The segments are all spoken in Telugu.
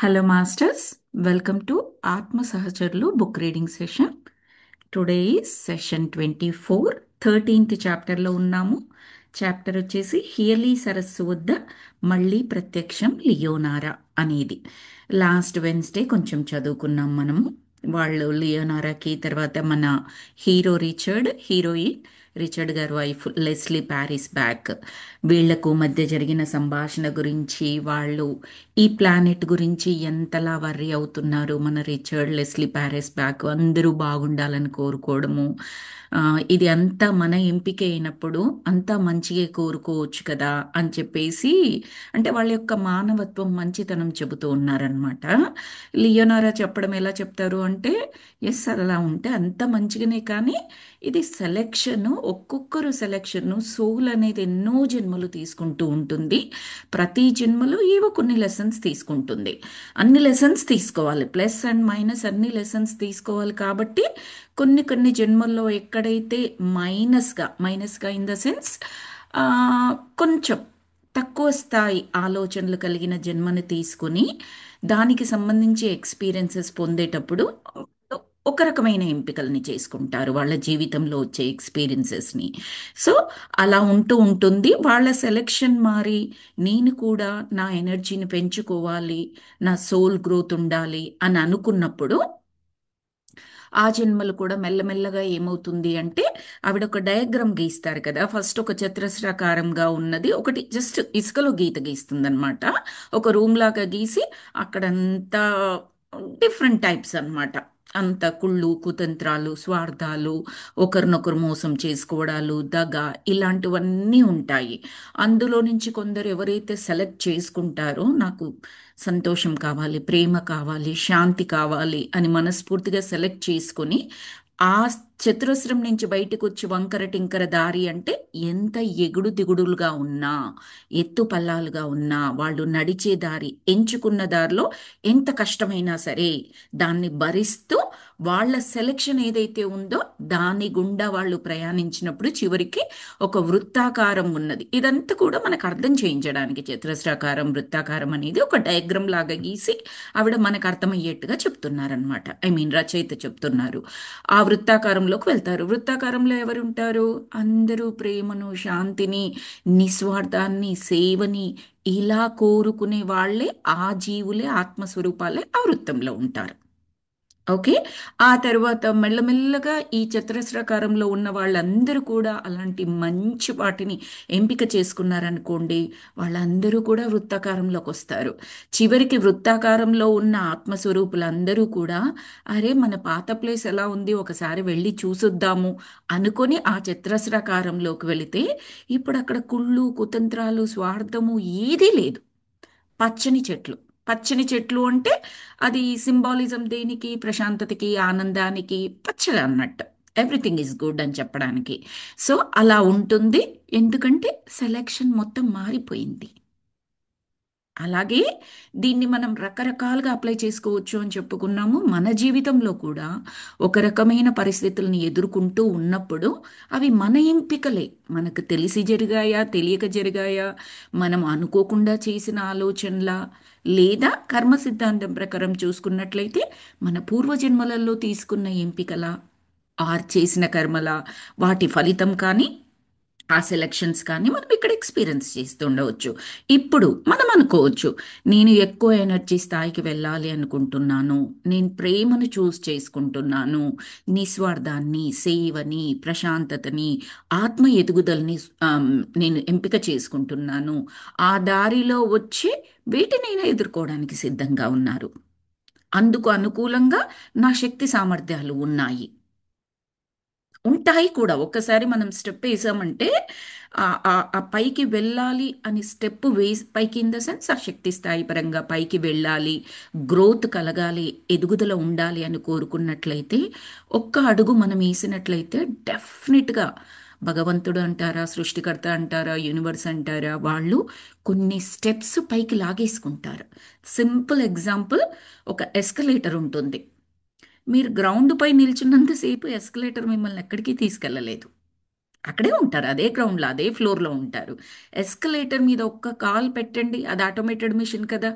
Hello, Masters. Welcome to Atma Sahacharlu book reading session. Today is session 24, 13th చాప్టర్లో ఉన్నాము. చాప్టర్ వచ్చేసి హియర్లీ సరస్సు వద్ద మళ్ళీ ప్రత్యక్షం లియోనారా అనేది. లాస్ట్ వెన్స్డే కొంచెం చదువుకున్నాం మనము. వాళ్ళు లియోనారాకి తర్వాత మన హీరో రిచర్డ్, హీరోయిన్ రిచర్డ్ గారి వైఫ్ లెస్లీ ప్యారిస్ బ్యాక్, వీళ్లకు మధ్య జరిగిన సంభాషణ గురించి, వాళ్ళు ఈ ప్లానెట్ గురించి ఎంతలా వర్రీ అవుతున్నారు, మన రిచర్డ్, లెస్లీ ప్యారిస్ బ్యాక్ అందరూ బాగుండాలని కోరుకోవడము. ఇది అంతా మన ఎంపిక అయినప్పుడు అంతా మంచిగా కోరుకోవచ్చు కదా అని చెప్పేసి, అంటే వాళ్ళ యొక్క మానవత్వం, మంచితనం చెబుతూ ఉన్నారనమాట. లియోనారా చెప్పడం ఎలా చెప్తారు అంటే, ఎస్ అలా ఉంటే అంత మంచిగానే, కానీ ఇది సెలెక్షన్, ఒక్కొక్కరు సెలెక్షన్, సోల్ అనేది ఎన్నో జన్మలు తీసుకుంటూ ఉంటుంది. ప్రతి జన్మలో ఏవో కొన్ని లెసన్స్ తీసుకుంటుంది. అన్ని లెసన్స్ తీసుకోవాలి, ప్లస్ అండ్ మైనస్ అన్ని లెసన్స్ తీసుకోవాలి. కాబట్టి కొన్ని కొన్ని జన్మల్లో ఎక్కడైతే మైనస్గా ఇన్ ద సెన్స్ కొంచెం తక్కువ స్థాయి ఆలోచనలు కలిగిన జన్మని తీసుకుని దానికి సంబంధించి ఎక్స్పీరియన్సెస్ పొందేటప్పుడు ఒక రకమైన ఎంపికల్ని చేసుకుంటారు వాళ్ళ జీవితంలో వచ్చే ఎక్స్పీరియన్సెస్ని. సో అలా ఉంటూ ఉంటుంది. వాళ్ళ సెలెక్షన్ మారి నేను కూడా నా ఎనర్జీని పెంచుకోవాలి, నా సోల్ గ్రోత్ ఉండాలి అని అనుకున్నప్పుడు ఆ జన్మలు కూడా మెల్లమెల్లగా ఏమవుతుంది అంటే, ఆవిడ ఒక డయాగ్రామ్ గీస్తారు కదా. ఫస్ట్ ఒక చతురస్రాకారంగా ఉన్నది ఒకటి జస్ట్ ఇసుకలో గీత గీస్తుంది అనమాట. ఒక రూమ్ లాగా గీసి అక్కడంతా డిఫరెంట్ టైప్స్ అన్నమాట. అంత కుళ్ళు, కుతంత్రాలు, స్వార్థాలు, ఒకరినొకరు మోసం చేసుకోవడాలు, దగ, ఇలాంటివన్నీ ఉంటాయి. అందులో నుంచి కొందరు ఎవరైతే సెలెక్ట్ చేసుకుంటారో, నాకు సంతోషం కావాలి, ప్రేమ కావాలి, శాంతి కావాలి అని మనస్ఫూర్తిగా సెలెక్ట్ చేసుకొని ఆ చతురస్రం నుంచి బయటకు వచ్చి వంకర టింకర దారి అంటే ఎంత ఎగుడు దిగుడులుగా ఉన్నా, ఎత్తు పల్లాలుగా ఉన్నా, వాళ్ళు నడిచే దారి, ఎంచుకున్న దారిలో ఎంత కష్టమైనా సరే దాన్ని భరిస్తూ వాళ్ళ సెలెక్షన్ ఏదైతే ఉందో దాని గుండా వాళ్ళు ప్రయాణించినప్పుడు చివరికి ఒక వృత్తాకారం ఉన్నది. ఇదంతా కూడా మనకు అర్థం చేయించడానికి చతురస్రాకారం, వృత్తాకారం అనేది ఒక డయాగ్రామ్ లాగా గీసి ఆవిడ మనకు అర్థమయ్యేట్టుగా చెప్తున్నారనమాట. ఐ మీన్ రచయిత చెప్తున్నారు. ఆ వృత్తాకారంలోకి వెళ్తారు. వృత్తాకారంలో ఎవరు ఉంటారు? అందరూ ప్రేమను, శాంతిని, నిస్వార్థాన్ని, సేవని ఇలా కోరుకునే వాళ్ళే, ఆ జీవులే, ఆత్మస్వరూపాలే ఆ వృత్తంలో ఉంటారు. ఓకే. ఆ తర్వాత మెల్లమెల్లగా ఈ చతురస్రాకారంలో ఉన్న వాళ్ళందరూ కూడా అలాంటి మంచి వాటిని ఎంపిక చేసుకున్నారనుకోండి, వాళ్ళందరూ కూడా వృత్తాకారంలోకి వస్తారు. చివరికి వృత్తాకారంలో ఉన్న ఆత్మస్వరూపులందరూ కూడా, అరే మన పాత ప్లేస్ ఎలా ఉంది, ఒకసారి వెళ్ళి చూసొద్దాము అనుకొని ఆ చతురస్రాకారంలోకి వెళితే ఇప్పుడు అక్కడ కుళ్ళు, కుతంత్రాలు, స్వార్థము ఏదీ లేదు. పచ్చని చెట్లు. పచ్చని చెట్లు అంటే అది సింబాలిజం దేనికి? ప్రశాంతతకి, ఆనందానికి పచ్చగా అన్నట్టు. ఎవ్రీథింగ్ ఈజ్ గుడ్ అని చెప్పడానికి. సో అలా ఉంటుంది. ఎందుకంటే సెలెక్షన్ మొత్తం మారిపోయింది. అలాగే దీన్ని మనం రకరకాలుగా అప్లై చేసుకోవచ్చు అని చెప్పుకున్నాము. మన జీవితంలో కూడా ఒక రకమైన పరిస్థితుల్ని ఎదుర్కొంటూ ఉన్నప్పుడు అవి మన ఎంపికలే. మనకు తెలిసి జరిగాయా, తెలియక జరిగాయా, మనం అనుకోకుండా చేసిన ఆలోచనలా, లేదా కర్మ సిద్ధాంతం ప్రకారం చూసుకున్నట్లయితే మన పూర్వజన్మలలో తీసుకున్న ఎంపికలా, ఆర్ చేసిన కర్మలా, వాటి ఫలితం కానీ, ఆ సెలక్షన్స్ కానీ మనం ఇక్కడ ఎక్స్పీరియన్స్ చేస్తూ ఉండవచ్చు. ఇప్పుడు మనం అనుకోవచ్చు, నేను ఎక్కువ ఎనర్జీ స్థాయికి వెళ్ళాలి అనుకుంటున్నాను, నేను ప్రేమను చూస్ చేసుకుంటున్నాను, నిస్వార్థాన్ని, సేవని, ప్రశాంతతని, ఆత్మ ఎదుగుదలని నేను ఎంపిక చేసుకుంటున్నాను. ఆ దారిలో వచ్చే వేటినైనా ఎదుర్కోవడానికి సిద్ధంగా ఉన్నారు. అందుకు అనుకూలంగా నా శక్తి సామర్థ్యాలు ఉన్నాయి, ఉంటాయి కూడా. ఒక్కసారి మనం స్టెప్ వేసామంటే ఆ పైకి వెళ్ళాలి అని స్టెప్ వేసి, పైకి ఇన్ ద సెన్స్ ఆ శక్తి స్థాయి పరంగా పైకి వెళ్ళాలి, గ్రోత్ కలగాలి, ఎదుగుదల ఉండాలి అని కోరుకున్నట్లయితే, ఒక్క అడుగు మనం వేసినట్లయితే డెఫినెట్గా భగవంతుడు అంటారా, సృష్టికర్త అంటారా, యూనివర్స్ అంటారా, వాళ్ళు కొన్ని స్టెప్స్ పైకి లాగేసుకుంటారు. సింపుల్ ఎగ్జాంపుల్, ఒక ఎస్కలేటర్ ఉంటుంది. మీరు గ్రౌండ్ పై నిల్చున్నంతసేపు ఎస్కలేటర్ మిమ్మల్ని ఎక్కడికి తీసుకెళ్ళలేదు. అక్కడే ఉంటారు, అదే గ్రౌండ్లో, అదే ఫ్లోర్లో ఉంటారు. ఎస్కలేటర్ మీద ఒక్క కాల్ పెట్టండి, అది ఆటోమేటెడ్ మిషన్ కదా.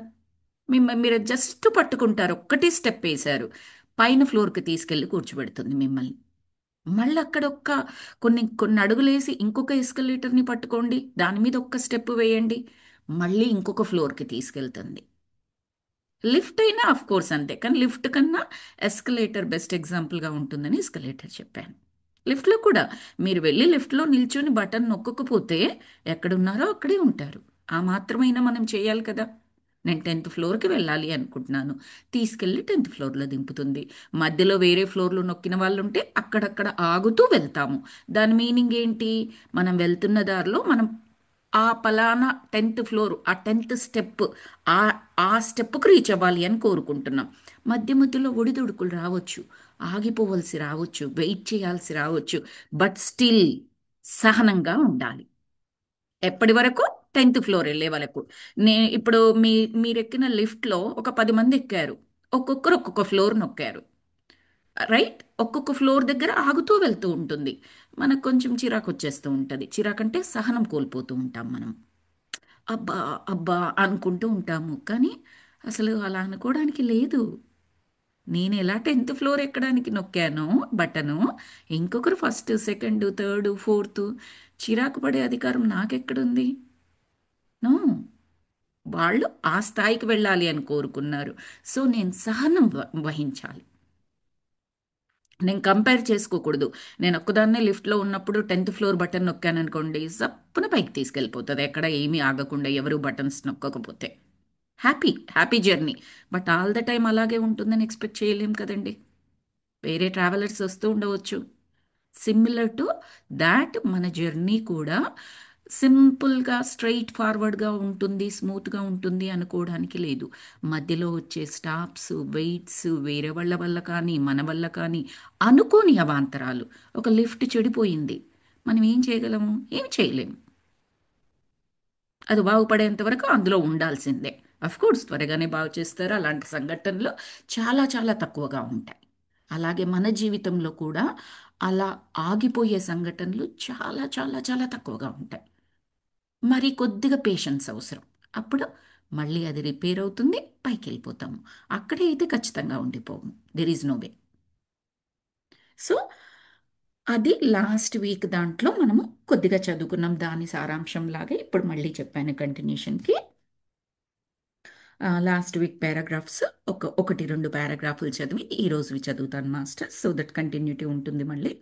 మీరు జస్ట్ పట్టుకుంటారు, ఒక్కటే స్టెప్ వేశారు, పైన ఫ్లోర్కి తీసుకెళ్ళి కూర్చోబెడుతుంది మిమ్మల్ని. మళ్ళీ అక్కడ కొన్ని కొన్ని అడుగులేసి ఇంకొక ఎస్కలేటర్ని పట్టుకోండి, దాని మీద ఒక్క స్టెప్ వేయండి, మళ్ళీ ఇంకొక ఫ్లోర్కి తీసుకెళ్తుంది. లిఫ్ట్ అయినా ఆఫ్ కోర్స్ అంతే, కానీ లిఫ్ట్ కన్నా ఎస్కలేటర్ బెస్ట్ ఎగ్జాంపుల్గా ఉంటుందని ఎస్కలేటర్ చెప్పాను. లిఫ్ట్లో కూడా మీరు వెళ్ళి లిఫ్ట్లో నిల్చొని బటన్ నొక్కకపోతే ఎక్కడున్నారో అక్కడే ఉంటారు. ఆ మాత్రమైనా మనం చేయాలి కదా. నేను 10th ఫ్లోర్కి వెళ్ళాలి అనుకుంటున్నాను, తీసుకెళ్ళి 10th ఫ్లోర్లో దింపుతుంది. మధ్యలో వేరే ఫ్లోర్లు నొక్కిన వాళ్ళు ఉంటే అక్కడక్కడ ఆగుతూ వెళ్తాము. దాని మీనింగ్ ఏంటి? మనం వెళ్తున్న దారిలో మనం ఆ పలానా 10th ఫ్లోర్, ఆ 10th స్టెప్, ఆ ఆ స్టెప్కి రీచ్ అవ్వాలి అని కోరుకుంటున్నాం. మధ్య మధ్యలో ఒడిదుడుకులు రావచ్చు, ఆగిపోవలసి రావచ్చు, వెయిట్ చేయాల్సి రావచ్చు, బట్ స్టిల్ సహనంగా ఉండాలి. ఎప్పటి వరకు? 10th ఫ్లోర్ వెళ్ళే వరకు. ఇప్పుడు మీరు ఎక్కిన లిఫ్ట్లో ఒక 10 మంది ఎక్కారు, ఒక్కొక్కరు ఒక్కొక్క ఫ్లోర్ నొక్కారు, రైట్? ఒక్కొక్క ఫ్లోర్ దగ్గర ఆగుతూ వెళ్తూ ఉంటుంది. మనకు కొంచెం చిరాకు వచ్చేస్తూ ఉంటుంది. చిరాకంటే సహనం కోల్పోతూ ఉంటాం మనం. అబ్బా అబ్బా అనుకుంటూ ఉంటాము, కానీ అసలు అలా అనుకోవడానికి లేదు. నేను ఎలా 10th ఫ్లోర్ ఎక్కడానికి నొక్కానో బటను, ఇంకొకరు ఫస్ట్, సెకండ్, థర్డ్, ఫోర్త్, చిరాకు పడే అధికారం నాకెక్కడుంది? నో. వాళ్ళు ఆ స్థాయికి వెళ్ళాలి అని కోరుకున్నారు. సో నేను సహనం వహించాలి. నేను కంపేర్ చేసుకోకూడదు. నేను ఒక్కదాన్నే లిఫ్ట్లో ఉన్నప్పుడు 10th ఫ్లోర్ బటన్ నొక్కాను అనుకోండి, జప్పున పైకి తీసుకెళ్ళిపోతుంది, ఎక్కడ ఏమీ ఆగకుండా, ఎవరు బటన్స్ నొక్కకపోతే. Happy happy journey. But all the time అలాగే ఉంటుందని ఎక్స్పెక్ట్ చేయలేం కదండి. వేరే ట్రావెలర్స్ వస్తూ ఉండవచ్చు. సిమిలర్ టు దాట్ మన జర్నీ కూడా సింపుల్గా స్ట్రైట్ ఫార్వర్డ్గా ఉంటుంది, స్మూత్గా ఉంటుంది అనుకోవడానికి లేదు. మధ్యలో వచ్చే స్టాప్స్, వెయిట్స్, వేరే వాళ్ళ వల్ల కానీ మన వల్ల కానీ అనుకోని అవాంతరాలు. ఒక లిఫ్ట్ చెడిపోయింది, మనం ఏం చేయగలము? ఏం చేయలేము. అది బాగుపడేంత వరకు అందులో ఉండాల్సిందే. అఫ్ కోర్స్ త్వరగానే బాగు చేస్తారు, అలాంటి సంఘటనలు చాలా చాలా తక్కువగా ఉంటాయి. అలాగే మన జీవితంలో కూడా అలా ఆగిపోయే సంఘటనలు చాలా చాలా చాలా తక్కువగా ఉంటాయి. మరి కొద్దిగా పేషెన్స్ అవసరం. అప్పుడు మళ్ళీ అది రిపేర్ అవుతుంది, పైకి వెళ్ళిపోతాము. అక్కడే అయితే ఖచ్చితంగా ఉండిపోము. There is no way. So అది లాస్ట్ వీక్ దాంట్లో మనము కొద్దిగా చదువుకున్నాం, దాని సారాంశం లాగా ఇప్పుడు మళ్ళీ చెప్పాను కంటిన్యూషన్కి. లాస్ట్ వీక్ పారాగ్రాఫ్స్ ఒకటి రెండు పారాగ్రాఫ్లు చదివి ఈరోజువి చదువుతాను మాస్టర్, సో దట్ కంటిన్యూటీ ఉంటుంది మళ్ళీ.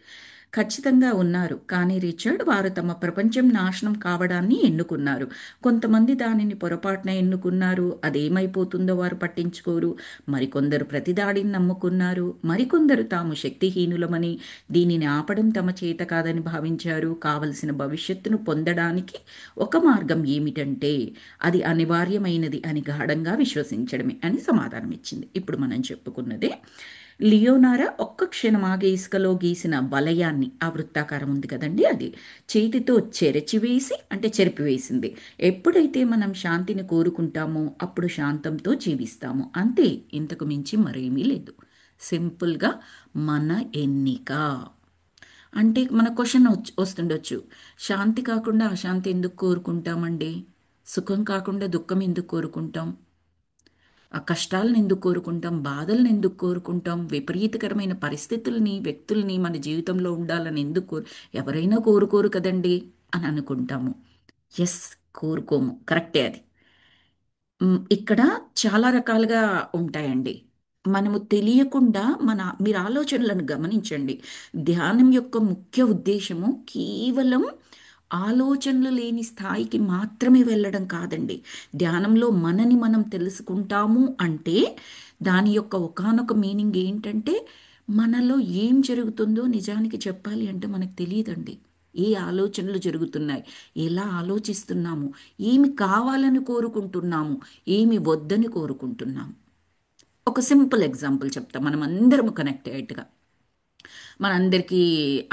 ఖచ్చితంగా ఉన్నారు, కానీ రిచర్డ్, వారు తమ ప్రపంచం నాశనం కావడాన్ని ఎన్నుకున్నారు. కొంతమంది దానిని పొరపాటున ఎన్నుకున్నారు, అదేమైపోతుందో వారు పట్టించుకోరు. మరికొందరు ప్రతిదాడిని నమ్ముకున్నారు. మరికొందరు తాము శక్తిహీనులమని, దీనిని ఆపడం తమ చేత కాదని భావించారు. కావలసిన భవిష్యత్తును పొందడానికి ఒక మార్గం ఏమిటంటే అది అనివార్యమైనది అని గాఢంగా విశ్వసించడమే అని సమాధానం ఇచ్చింది. ఇప్పుడు మనం చెప్పుకున్నదే. లియోనారా ఒక్క క్షణం ఆగే ఇసుకలో గీసిన వలయాన్ని, ఆ వృత్తాకారం ఉంది కదండి, అది చేతితో చెరచివేసి, అంటే చెరిపివేసింది. ఎప్పుడైతే మనం శాంతిని కోరుకుంటామో అప్పుడు శాంతంతో జీవిస్తాము, అంతే. ఇంతకు మించి మరేమీ లేదు. సింపుల్గా మన ఎన్నిక. అంటే మన క్వశ్చన్ వస్తుండొచ్చు, శాంతి కాకుండా అశాంతి ఎందుకు కోరుకుంటామండి? సుఖం కాకుండా దుఃఖం ఎందుకు కోరుకుంటాం? ఆ కష్టాలను ఎందుకు కోరుకుంటాం? బాధలను ఎందుకు కోరుకుంటాం? విపరీతకరమైన పరిస్థితుల్ని, వ్యక్తుల్ని మన జీవితంలో ఉండాలని ఎందుకు ఎవరైనా కోరుకోరు కదండి అని అనుకుంటాము. ఎస్, కోరుకోము, కరెక్టే అది. ఇక్కడ చాలా రకాలుగా ఉంటాయండి. మనము తెలియకుండా మీరు ఆలోచనలను గమనించండి. ధ్యానం యొక్క ముఖ్య ఉద్దేశము కేవలం ఆలోచనలు లేని స్థాయికి మాత్రమే వెళ్ళడం కాదండి. ధ్యానంలో మనని మనం తెలుసుకుంటాము అంటే దాని యొక్క ఒకానొక మీనింగ్ ఏంటంటే, మనలో ఏం జరుగుతుందో నిజానికి చెప్పాలి అంటే మనకు తెలియదండి. ఏ ఆలోచనలు జరుగుతున్నాయి, ఎలా ఆలోచిస్తున్నాము, ఏమి కావాలని కోరుకుంటున్నాము, ఏమి వద్దని కోరుకుంటున్నాము. ఒక సింపుల్ ఎగ్జాంపుల్ చెప్తా, మనం అందరము కనెక్ట్ అయ్యేట్టుగా, మనందరికీ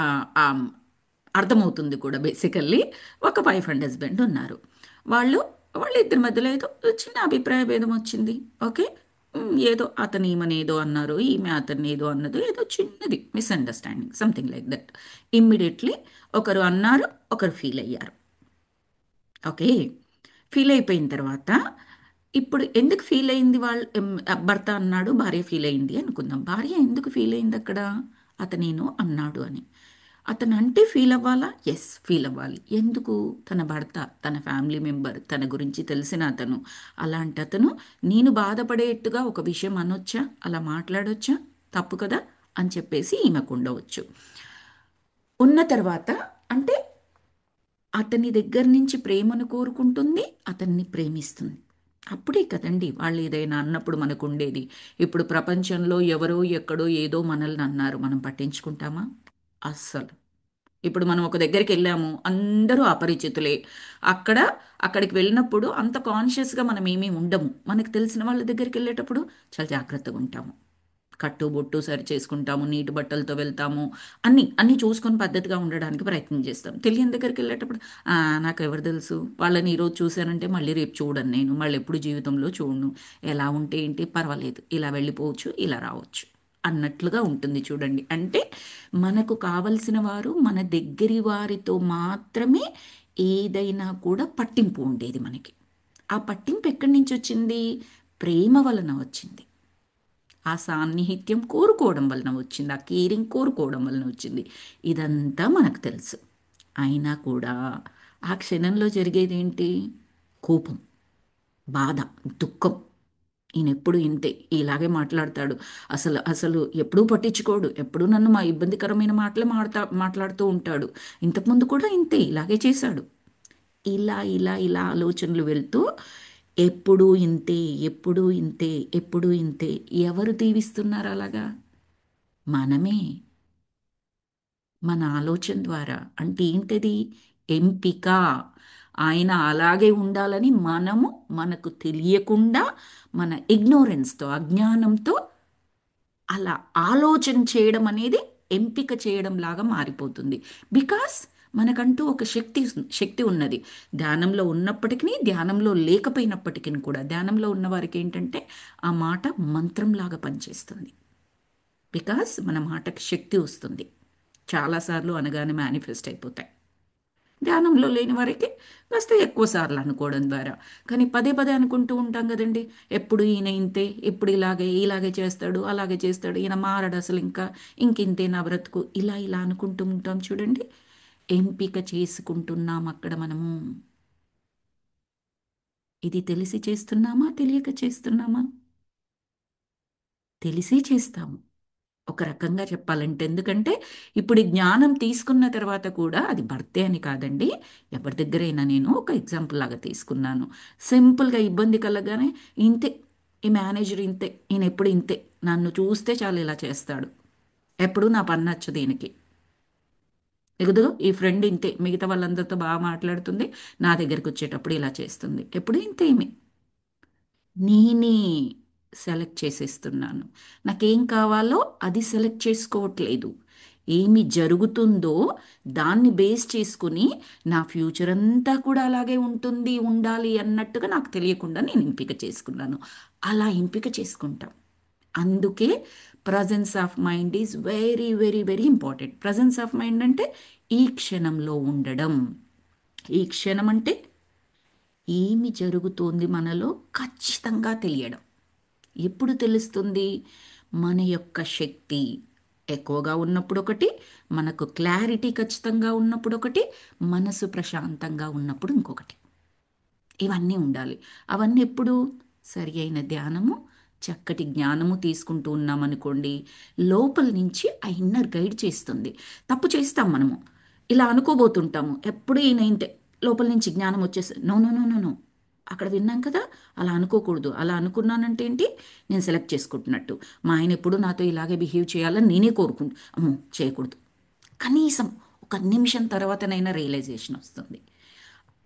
ఆ, ఆ, అర్థమవుతుంది కూడా. బేసికల్లీ ఒక వైఫ్ అండ్ హస్బెండ్ ఉన్నారు. వాళ్ళు వాళ్ళిద్దరి మధ్యలో ఏదో చిన్న అభిప్రాయ భేదం వచ్చింది. ఓకే. ఏదో అతను ఈమెను ఏదో అన్నారు, ఈమె అతన్ని ఏదో అన్నది, ఏదో చిన్నది misunderstanding, something like that. Immediately ఒకరు అన్నారు, ఒకరు ఫీల్ అయ్యారు. ఓకే. ఫీల్ అయిపోయిన తర్వాత ఇప్పుడు ఎందుకు ఫీల్ అయింది భర్త అన్నాడు, భార్య ఫీల్ అయింది అనుకుందాం. భార్య ఎందుకు ఫీల్ అయింది అక్కడ? అతనేనో అన్నాడు అని. అతను అంటే ఫీల్ అవ్వాలా? ఎస్, ఫీల్ అవ్వాలి. ఎందుకు? తన భర్త, తన ఫ్యామిలీ మెంబర్, తన గురించి తెలిసిన అతను. అలాంటి అతను నేను బాధపడేట్టుగా ఒక విషయం అనొచ్చా? అలా మాట్లాడొచ్చా? తప్పు కదా అని చెప్పేసి ఈమెకు ఉండవచ్చు. ఉన్న తర్వాత అంటే అతని దగ్గర నుంచి ప్రేమను కోరుకుంటుంది, అతన్ని ప్రేమిస్తుంది. అప్పుడే కదండి వాళ్ళు ఏదైనా అన్నప్పుడు మనకు ఉండేది. ఇప్పుడు ప్రపంచంలో ఎవరో ఎక్కడో ఏదో మనల్ని అన్నారు, మనం పట్టించుకుంటామా? అస్సలు. ఇప్పుడు మనం ఒక దగ్గరికి వెళ్ళాము, అందరూ అపరిచితులే. అక్కడ అక్కడికి వెళ్ళినప్పుడు అంత కాన్షియస్గా మనం ఏమీ ఉండము. మనకు తెలిసిన వాళ్ళ దగ్గరికి వెళ్ళేటప్పుడు చాలా జాగ్రత్తగా ఉంటాము. కట్టు బొట్టు సరి చేసుకుంటాము, నీటి బట్టలతో వెళ్తాము, అన్నీ అన్నీ చూసుకొని పద్ధతిగా ఉండడానికి ప్రయత్నం చేస్తాం. తెలియని దగ్గరికి వెళ్ళేటప్పుడు "ఆ, నాకు ఎవరు తెలుసు, వాళ్ళని ఈరోజు చూశానంటే మళ్ళీ రేపు చూడను, నేను మళ్ళీ ఎప్పుడు జీవితంలో చూడను, ఎలా ఉంటే ఏంటి పర్వాలేదు, ఇలా వెళ్ళిపోవచ్చు, ఇలా రావచ్చు" అన్నట్లుగా ఉంటుంది చూడండి. అంటే మనకు కావలసిన వారు మన దగ్గరి వారితో మాత్రమే ఏదైనా కూడా పట్టింపు ఉండేది మనకి. ఆ పట్టింపు ఎక్కడి నుంచి వచ్చింది? ప్రేమ వలన వచ్చింది. ఆ సాన్నిహిత్యం కోరుకోవడం వలన వచ్చింది, ఆ కేరింగ్ కోరుకోవడం వలన వచ్చింది. ఇదంతా మనకు తెలుసు. అయినా కూడా ఆ క్షణంలో జరిగేది ఏంటి? కోపం, బాధ, దుఃఖం. ఈయన ఎప్పుడు ఇంతే, ఇలాగే మాట్లాడతాడు, అసలు అసలు ఎప్పుడూ పట్టించుకోడు, ఎప్పుడూ నన్ను మా ఇబ్బందికరమైన మాటలే మాట్లాడుతూ ఉంటాడు, ఇంతకుముందు కూడా ఇంతే, ఇలాగే చేశాడు. ఇలా ఇలా ఇలా ఆలోచనలు వెళ్తూ ఎప్పుడూ ఇంతే, ఎప్పుడూ ఇంతే, ఎప్పుడూ ఇంతే. ఎవరు దీవిస్తున్నారు అలాగా? మనమే. మన ఆలోచన ద్వారా. అంటే ఏంటది? ఎంపిక. ఆయన అలాగే ఉండాలని మనము మనకు తెలియకుండా మన ఇగ్నోరెన్స్తో, అజ్ఞానంతో అలా ఆలోచన చేయడం అనేది ఎంపిక చేయడం లాగా మారిపోతుంది. బికాస్ మనకంటూ ఒక శక్తి ఉన్నది. ధ్యానంలో ఉన్నప్పటికీ, ధ్యానంలో లేకపోయినప్పటికీ కూడా, ధ్యానంలో ఉన్న వారికి ఏంటంటే ఆ మాట మంత్రంలాగా పనిచేస్తుంది. బికాస్ మన మాటకి శక్తి వస్తుంది. చాలాసార్లు అనగానే మేనిఫెస్ట్ అయిపోతాయి. ధ్యానంలో లేని వారికి కాస్త ఎక్కువ సార్లు అనుకోవడం ద్వారా. కానీ పదే పదే అనుకుంటూ ఉంటాం కదండి. ఎప్పుడు ఈయన ఇంతే, ఎప్పుడు ఇలాగే ఇలాగే చేస్తాడు, అలాగే చేస్తాడు, ఈయన మారడు అసలు, ఇంకింతే నా బ్రతుకు, ఇలా ఇలా అనుకుంటూ ఉంటాం చూడండి. ఎంపిక చేసుకుంటున్నాం అక్కడ మనము. ఇది తెలిసి చేస్తున్నామా, తెలియక చేస్తున్నామా? తెలిసే చేస్తాము ఒక రకంగా చెప్పాలంటే. ఎందుకంటే ఇప్పుడు ఈ జ్ఞానం తీసుకున్న తర్వాత కూడా, అది భర్తే అని కాదండి, ఎవరి దగ్గరైనా, నేను ఒక ఎగ్జాంపుల్ లాగా తీసుకున్నాను. సింపుల్గా ఇబ్బంది కలగానే ఇంతే, ఈ మేనేజర్ ఇంతే, ఈయన ఎప్పుడు ఇంతే, నన్ను చూస్తే చాలు ఇలా చేస్తాడు, ఎప్పుడు నా పని నచ్చదు దీనికి, ఎగుదో ఈ ఫ్రెండ్ ఇంతే, మిగతా వాళ్ళందరితో బాగా మాట్లాడుతుంది, నా దగ్గరికి వచ్చేటప్పుడు ఇలా చేస్తుంది, ఎప్పుడు ఇంతేమి. నేనే సెలెక్ట్ చేసేస్తున్నాను. నాకేం కావాలో అది సెలెక్ట్ చేసుకోవట్లేదు. ఏమి జరుగుతుందో దాన్ని బేస్ చేసుకుని నా ఫ్యూచర్ అంతా కూడా అలాగే ఉంటుంది, ఉండాలి అన్నట్టుగా నాకు తెలియకుండా నేను ఎంపిక చేసుకున్నాను. అలా ఎంపిక చేసుకుంటాం. అందుకే presence of mind is very very very important. Presence of mind అంటే ఈ క్షణంలో ఉండడం. ఈ క్షణం అంటే ఏమి జరుగుతోంది మనలో ఖచ్చితంగా తెలియడం. ఎప్పుడు తెలుస్తుంది? మన యొక్క శక్తి ఎక్కువగా ఉన్నప్పుడు ఒకటి, మనకు క్లారిటీ ఖచ్చితంగా ఉన్నప్పుడు ఒకటి, మనసు ప్రశాంతంగా ఉన్నప్పుడు ఇంకొకటి. ఇవన్నీ ఉండాలి. అవన్నీ ఎప్పుడు? సరి అయిన ధ్యానము, చక్కటి జ్ఞానము తీసుకుంటూ ఉన్నామనుకోండి, లోపల నుంచి ఆ ఇన్నర్ గైడ్ చేస్తుంది. తప్పు చేస్తాం మనము, ఇలా అనుకోబోతుంటాము, ఎప్పుడు ఈయన ఇంతే, లోపల నుంచి జ్ఞానం వచ్చేసి no no no no no, అక్కడ విన్నాం కదా, అలా అనుకోకూడదు, అలా అనుకున్నానంటే ఏంటి, నేను సెలెక్ట్ చేసుకుంటున్నట్టు, మా ఆయన ఎప్పుడు నాతో ఇలాగే బిహేవ్ చేయాలని నేనే కోరుకుంటు, అమ్మో చేయకూడదు. కనీసం ఒక నిమిషం తర్వాతనైనా రియలైజేషన్ వస్తుంది.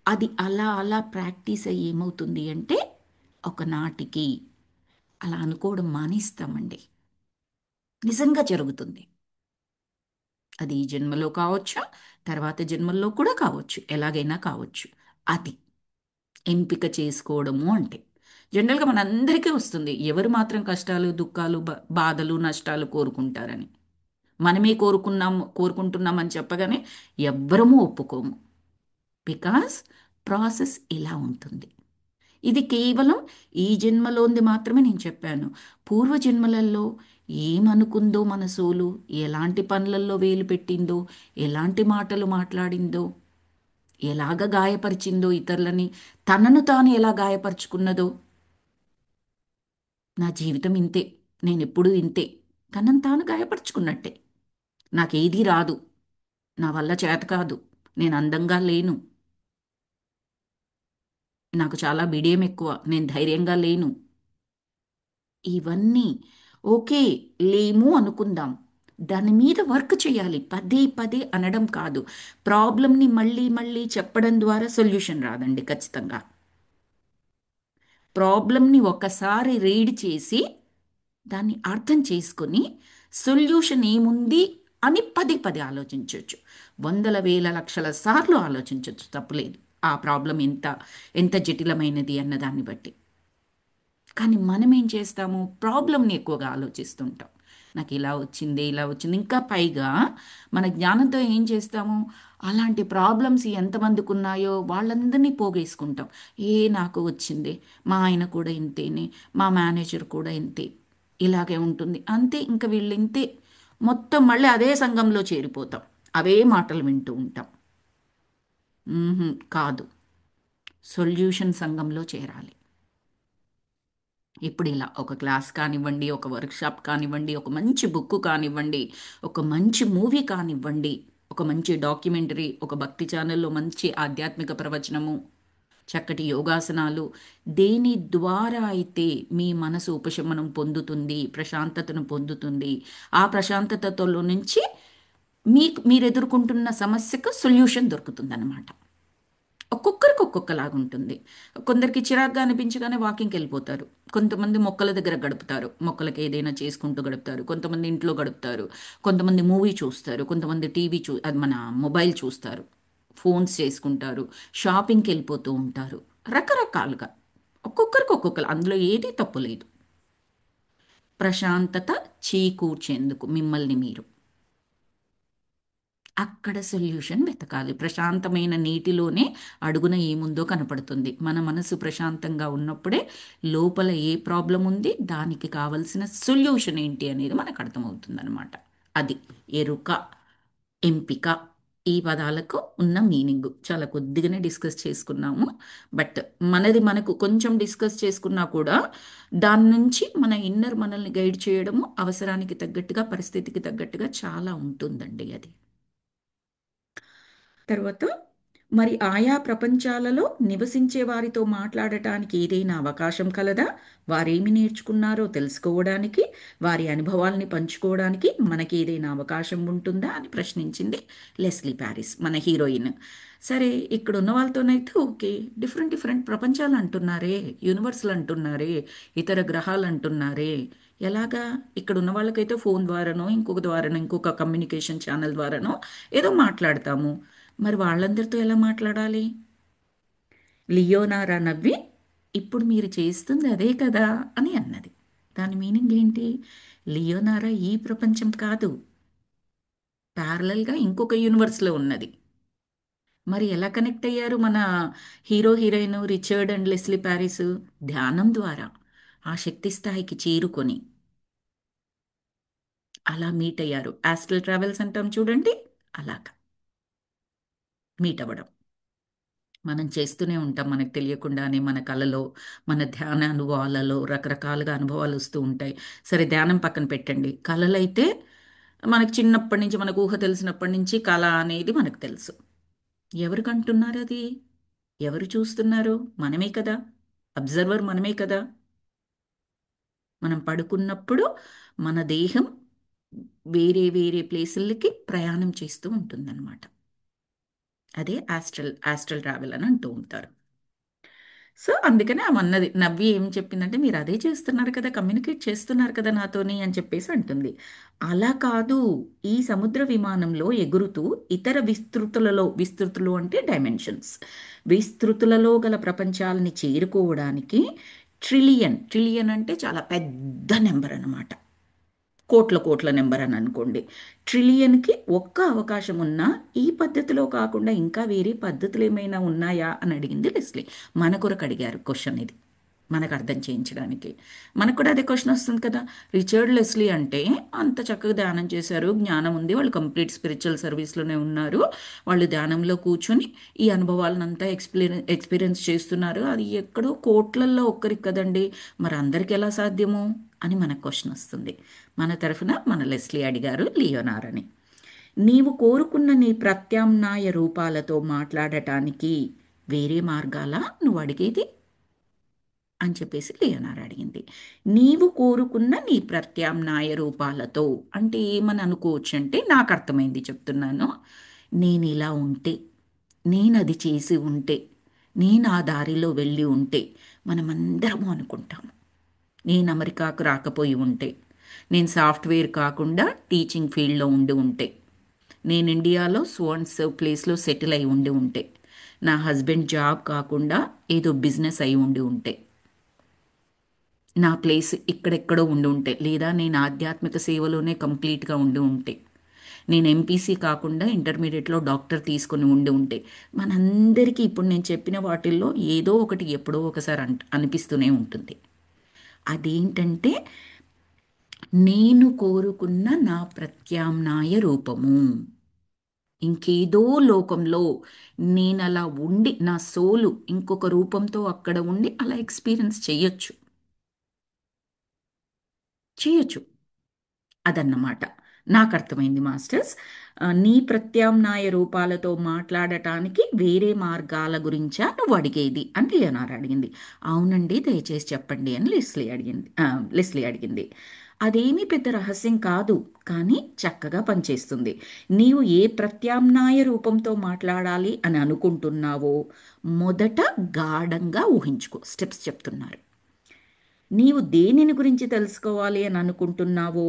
అది అలా అలా ప్రాక్టీస్ అయ్యి ఏమవుతుంది అంటే ఒకనాటికి అలా అనుకోవడం మానేస్తామండి. నిజంగా జరుగుతుంది. అది ఈ జన్మలో కావచ్చు, తర్వాత జన్మల్లో కూడా కావచ్చు, ఎలాగైనా కావచ్చు. అది ఎంపిక చేసుకోవడము అంటే జనరల్గా మనందరికీ వస్తుంది. ఎవరు మాత్రం కష్టాలు, దుఃఖాలు, బాధలు, నష్టాలు కోరుకుంటారని? మనమే కోరుకుంటున్నామని చెప్పగానే ఎవ్వరము ఒప్పుకోము. బికాస్ ప్రాసెస్ ఇలా ఉంటుంది. ఇది కేవలం ఈ జన్మలోంది మాత్రమే నేను చెప్పాను. పూర్వజన్మలలో ఏమనుకుందో మన సోలు, ఎలాంటి పనులలో వేలు పెట్టిందో, ఎలాంటి మాటలు మాట్లాడిందో, ఎలాగ గాయపరిచిందో ఇతరులని, తనను తాను ఎలా గాయపరుచుకున్నదో. నా జీవితం ఇంతే, నేనెప్పుడూ ఇంతే, తనను తాను గాయపరుచుకున్నట్టే. నాకేదీ రాదు, నా వల్ల చేత కాదు, నేను అందంగా లేను, నాకు చాలా బిడియం ఎక్కువ, నేను ధైర్యంగా లేను. ఇవన్నీ ఓకే, లేము అనుకుందాం. దాని మీద వర్క్ చేయాలి. పదే పదే అనడం కాదు. ప్రాబ్లంని మళ్ళీ మళ్ళీ చెప్పడం ద్వారా సొల్యూషన్ రాదండి ఖచ్చితంగా. ప్రాబ్లంని ఒకసారి రీడ్ చేసి దాన్ని అర్థం చేసుకొని సొల్యూషన్ ఏముంది అని పదే పదే ఆలోచించవచ్చు. వందల వేల లక్షల సార్లు ఆలోచించవచ్చు, తప్పులేదు. ఆ ప్రాబ్లం ఎంత ఎంత జటిలమైనది అన్న దాన్ని బట్టి. కానీ మనం ఏం చేస్తాము, ప్రాబ్లమ్ని ఎక్కువగా ఆలోచిస్తుంటాం. నాకు ఇలా వచ్చింది, ఇలా వచ్చింది. ఇంకా పైగా మన జ్ఞానంతో ఏం చేస్తాము, అలాంటి ప్రాబ్లమ్స్ ఎంతమందికి ఉన్నాయో వాళ్ళందరినీ పోగేసుకుంటాం. నాకు వచ్చింది, మా ఆయన కూడా ఇంతేనే, మా మేనేజర్ కూడా ఇంతే, ఇలాగే ఉంటుంది అంతే, ఇంకా వీళ్ళు ఇంతే. మొత్తం మళ్ళీ అదే సంఘంలో చేరిపోతాం, అవే మాటలు వింటూ ఉంటాం. కాదు, సొల్యూషన్ సంఘంలో చేరాలి. ఇప్పుడు ఇలా ఒక క్లాస్ కానివ్వండి, ఒక వర్క్షాప్ కానివ్వండి, ఒక మంచి బుక్ కానివ్వండి, ఒక మంచి మూవీ కానివ్వండి, ఒక మంచి డాక్యుమెంటరీ, ఒక భక్తి ఛానల్లో మంచి ఆధ్యాత్మిక ప్రవచనము, చక్కటి యోగాసనాలు, దేని ద్వారా అయితే మీ మనసు ఉపశమనం పొందుతుంది, ప్రశాంతతను పొందుతుంది, ఆ ప్రశాంతతలో నుంచి మీరు ఎదుర్కొంటున్న సమస్యకు సొల్యూషన్ దొరుకుతుందన్నమాట. ఒక్కొక్కరికి ఒక్కొక్కలాగా ఉంటుంది. కొందరికి చిరాగ్గా అనిపించగానే వాకింగ్కి వెళ్ళిపోతారు. కొంతమంది మొక్కల దగ్గర గడుపుతారు, మొక్కలకి ఏదైనా చేసుకుంటూ గడుపుతారు. కొంతమంది ఇంట్లో గడుపుతారు. కొంతమంది మూవీ చూస్తారు. కొంతమంది అది మన మొబైల్ చూస్తారు, ఫోన్స్ చేసుకుంటారు, షాపింగ్కి వెళ్ళిపోతూ ఉంటారు. రకరకాలుగా ఒక్కొక్కరికి ఒక్కొక్కరు, అందులో ఏదీ తప్పు లేదు. ప్రశాంతత చేకూర్చేందుకు మిమ్మల్ని మీరు అక్కడ సొల్యూషన్ వెతకాలి. ప్రశాంతమైన నీటిలోనే అడుగున ఏముందో కనపడుతుంది. మన మనసు ప్రశాంతంగా ఉన్నప్పుడే లోపల ఏ ప్రాబ్లం ఉంది, దానికి కావలసిన సొల్యూషన్ ఏంటి అనేది మనకు అర్థమవుతుంది అనమాట. అది ఎరుక, ఎంపిక, ఈ పదాలకు ఉన్న మీనింగ్ చాలా కొద్దిగానే డిస్కస్ చేసుకున్నాము. బట్ మనకు కొంచెం డిస్కస్ చేసుకున్నా కూడా దాని నుంచి మన ఇన్నర్ మనల్ని గైడ్ చేయడము అవసరానికి తగ్గట్టుగా, పరిస్థితికి తగ్గట్టుగా చాలా ఉంటుందండి అది. తర్వాత మరి ఆయా ప్రపంచాలలో నివసించే వారితో మాట్లాడటానికి ఏదైనా అవకాశం కలదా? వారేమి నేర్చుకున్నారో తెలుసుకోవడానికి, వారి అనుభవాల్ని పంచుకోవడానికి మనకి ఏదైనా అవకాశం ఉంటుందా అని ప్రశ్నించింది లెస్లీ ప్యారిస్, మన హీరోయిన్. సరే, ఇక్కడ ఉన్న వాళ్ళతోనైతే ఓకే, డిఫరెంట్ డిఫరెంట్ ప్రపంచాలు అంటున్నారే, యూనివర్స్లు అంటున్నారే, ఇతర గ్రహాలు అంటున్నారే. ఎలాగా? ఇక్కడ ఉన్న వాళ్ళకైతే ఫోన్ ద్వారానో, ఇంకొక ద్వారానో, ఇంకొక కమ్యూనికేషన్ ఛానల్ ద్వారానో ఏదో మాట్లాడతాము. మరి వాళ్ళందరితో ఎలా మాట్లాడాలి? లియోనారా నవ్వి, ఇప్పుడు మీరు చేస్తుంది అదే కదా అని అన్నది. దాని మీనింగ్ ఏంటి? లియోనారా ఈ ప్రపంచం కాదు, ప్యారలల్గా ఇంకొక యూనివర్స్లో ఉన్నది. మరి ఎలా కనెక్ట్ అయ్యారు మన hero heroine Richard and Leslie Paris? ధ్యానం ద్వారా ఆ శక్తి స్థాయికి చేరుకొని అలా మీట్ అయ్యారు. ఆస్ట్రల్ ట్రావెల్స్ అంటాం చూడండి, అలాగా మీట్ అవ్వడం మనం చేస్తూనే ఉంటాం. మనకు తెలియకుండానే మన కళలో, మన ధ్యాన అనుభవాలలో రకరకాలుగా అనుభవాలు వస్తూ ఉంటాయి. సరే, ధ్యానం పక్కన పెట్టండి. కళలైతే మనకు చిన్నప్పటి నుంచి, మనకు ఊహ తెలిసినప్పటి నుంచి కళ అనేది మనకు తెలుసు. ఎవరు కంటున్నారు అది? ఎవరు చూస్తున్నారు? మనమే కదా. అబ్జర్వర్ మనమే కదా. మనం పడుకున్నప్పుడు మన దేహం వేరే వేరే ప్లేసులకి ప్రయాణం చేస్తూ ఉంటుందన్నమాట. అదే ఆస్ట్రల్ ట్రావెల్ అని అంటూ ఉంటారు. సో అందుకనే ఆమె అన్నది, నవ్వి ఏం చెప్పిందంటే, మీరు అదే చేస్తున్నారు కదా, కమ్యూనికేట్ చేస్తున్నారు కదా నాతోని అని చెప్పేసి అంటుంది. అలా కాదు, ఈ సముద్ర విమానంలో ఎగురుతూ ఇతర విస్తృతులలో అంటే డైమెన్షన్స్, విస్తృతులలో గల ప్రపంచాలని చేరుకోవడానికి ట్రిలియన్, ట్రిలియన్ అంటే చాలా పెద్ద నెంబర్ అన్నమాట. కోట్ల కోట్ల నెంబర్ అని అనుకోండి. ట్రిలియన్‌కి ఒక్క అవకాశం ఉన్నా, ఈ పద్ధతిలో కాకుండా ఇంకా వేరే పద్ధతులు ఏమైనా ఉన్నాయా అని అడిగింది లెస్లీ. మన కొరకు అడిగారు క్వెషన్ ఇది. మనకు అర్థం చేయించడానికి. మనకు కూడా అదే క్వెషన్ వస్తుంది కదా! రిచర్డ్ లెస్లీ అంటే అంత చక్కగా ధ్యానం చేశారు. జ్ఞానం ఉంది. వాళ్ళు కంప్లీట్ స్పిరిచువల్ సర్వీస్‌లోనే ఉన్నారు. వాళ్ళు ధ్యానంలో కూర్చొని ఈ అనుభవాలనంతా ఎక్స్‌పీరియన్స్ చేస్తున్నారు. అది ఎక్కడో కోట్లల్లో ఒక్కరికి కదండీ! మరి అందరికి ఎలా సాధ్యము? అని మనకు క్వెషన్ వస్తుంది. మన తరఫున మన లెస్లీ అడిగారు లియోనార్ని. నీవు కోరుకున్న నీ ప్రత్యామ్నాయ రూపాలతో మాట్లాడటానికి వేరే మార్గాలా నువ్వు అడిగేది? అని చెప్పేసి లియోనార్ అడిగింది. నీవు కోరుకున్న నీ ప్రత్యామ్నాయ రూపాలతో అంటే ఏమని అనుకోవచ్చు అంటే నాకు అర్థమైంది చెప్తున్నాను. నేను ఇలా ఉంటే, నేను అది చేసి ఉంటే, నేను ఆ దారిలో వెళ్ళి ఉంటే మనమందరము అనుకుంటాము. నేను అమెరికాకు రాకపోయి ఉంటే, నేను సాఫ్ట్వేర్ కాకుండా టీచింగ్ ఫీల్డ్లో ఉండి ఉంటే, నేను ఇండియాలో సో అండ్ సో ప్లేస్లో సెటిల్ అయి ఉండి ఉంటే, నా హస్బెండ్ జాబ్ కాకుండా ఏదో బిజినెస్ అయి ఉండి ఉంటే, నా ప్లేస్ ఇక్కడెక్కడో ఉండి ఉంటే, లేదా నేను ఆధ్యాత్మిక సేవలోనే కంప్లీట్గా ఉండి ఉంటే, నేను ఎంపీసీ కాకుండా ఇంటర్మీడియట్లో డాక్టర్ తీసుకొని ఉండి ఉంటే, మనందరికీ ఇప్పుడు నేను చెప్పిన వాటిల్లో ఏదో ఒకటి ఎప్పుడో ఒకసారి అనిపిస్తూనే ఉంటుంది. అదేంటంటే నేను కోరుకున్న నా ప్రత్యామ్నాయ రూపము. ఇంకేదో లోకంలో నేనలా ఉండి నా సోలు ఇంకొక రూపంతో అక్కడ ఉండి అలా ఎక్స్పీరియన్స్ చేయొచ్చు. చేయొచ్చు. అదన్నమాట. నాకర్థమైంది మాస్టర్స్. నీ ప్రత్యామ్నాయ రూపాలతో మాట్లాడటానికి వేరే మార్గాల గురించా నువ్వు అడిగేది అని లియోనార్ అడిగింది. అవునండి, దయచేసి చెప్పండి అని లెస్లీ అడిగింది. అదేమీ పెద్ద రహస్యం కాదు, కానీ చక్కగా పనిచేస్తుంది. నీవు ఏ ప్రత్యామ్నాయ రూపంతో మాట్లాడాలి అని అనుకుంటున్నావో మొదట గాఢంగా ఊహించుకో. స్టెప్స్ చెప్తున్నారు. నీవు దేనిని గురించి తెలుసుకోవాలి అని అనుకుంటున్నావో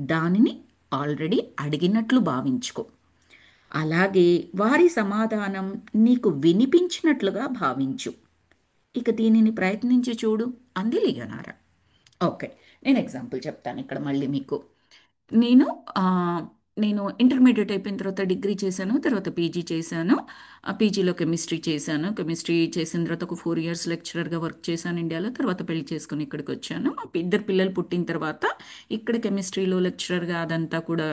దానిని ఆల్రెడీ అడిగినట్లు భావించుకో. అలాగే వారి సమాధానం నీకు వినిపించినట్లుగా భావించు. ఇక దీనిని ప్రయత్నించి చూడు అంది లియోనారా. ఓకే, నేను ఎగ్జాంపుల్ చెప్తాను ఇక్కడ మళ్ళీ మీకు. నేను ఆ, నేను ఇంటర్మీడియట్ అయిపోయిన తర్వాత డిగ్రీ చేశాను, తర్వాత పీజీ చేశాను. పీజీలో కెమిస్ట్రీ చేశాను. కెమిస్ట్రీ చేసిన తర్వాత ఒక 4 ఇయర్స్ లెక్చరర్గా వర్క్ చేశాను ఇండియాలో. తర్వాత పెళ్లి చేసుకుని ఇక్కడికి వచ్చాను. మా ఇద్దరు పిల్లలు పుట్టిన తర్వాత ఇక్కడ కెమిస్ట్రీలో లెక్చరర్గా అదంతా కూడా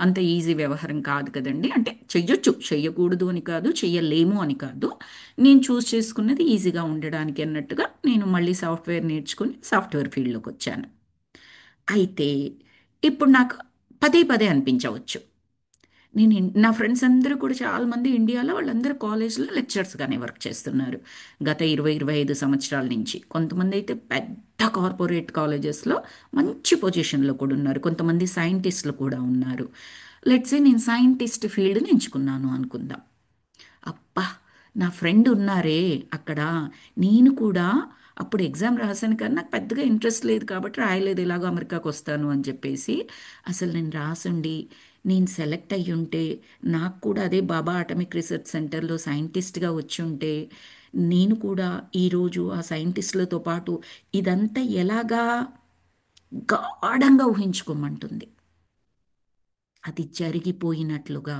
అంత ఈజీ వ్యవహారం కాదు కదండి. అంటే చెయ్యొచ్చు, చెయ్యకూడదు అని కాదు, చెయ్యలేము అని కాదు. నేను చూస్ చేసుకున్నది ఈజీగా ఉండడానికి అన్నట్టుగా నేను మళ్ళీ సాఫ్ట్వేర్ నేర్చుకుని సాఫ్ట్వేర్ ఫీల్డ్లోకి వచ్చాను. అయితే ఇప్పుడు నాకు పదే పదే అనిపించవచ్చు. నా ఫ్రెండ్స్ అందరూ కూడా చాలామంది ఇండియాలో వాళ్ళందరూ కాలేజ్లో లెక్చరర్స్గానే వర్క్ చేస్తున్నారు గత 20-25 సంవత్సరాల నుంచి. కొంతమంది అయితే పెద్ద కార్పొరేట్ కాలేజెస్లో మంచి పొజిషన్లో కూడా ఉన్నారు. కొంతమంది సైంటిస్టులు కూడా ఉన్నారు. లెట్సే నేను సైంటిస్ట్ ఫీల్డ్ని ఎంచుకున్నాను అనుకుందాం. అబ్బా! నా ఫ్రెండ్ ఉన్నారే అక్కడ, నేను కూడా అప్పుడు ఎగ్జామ్ రాసాను కానీ నాకు పెద్దగా ఇంట్రెస్ట్ లేదు కాబట్టి రాయలేదు, ఎలాగో అమెరికాకు వస్తాను అని చెప్పేసి. అసలు నేను రాసుండి నేను సెలెక్ట్ అయ్యి ఉంటే, నాకు కూడా అదే బాబా అటమిక్ రీసెర్చ్ సెంటర్లో సైంటిస్ట్గా వచ్చి ఉంటే, నేను కూడా ఈరోజు ఆ సైంటిస్టులతో పాటు ఇదంతా ఎలాగా గాఢంగా ఊహించుకోమంటుంది. అది జరిగిపోయినట్లుగా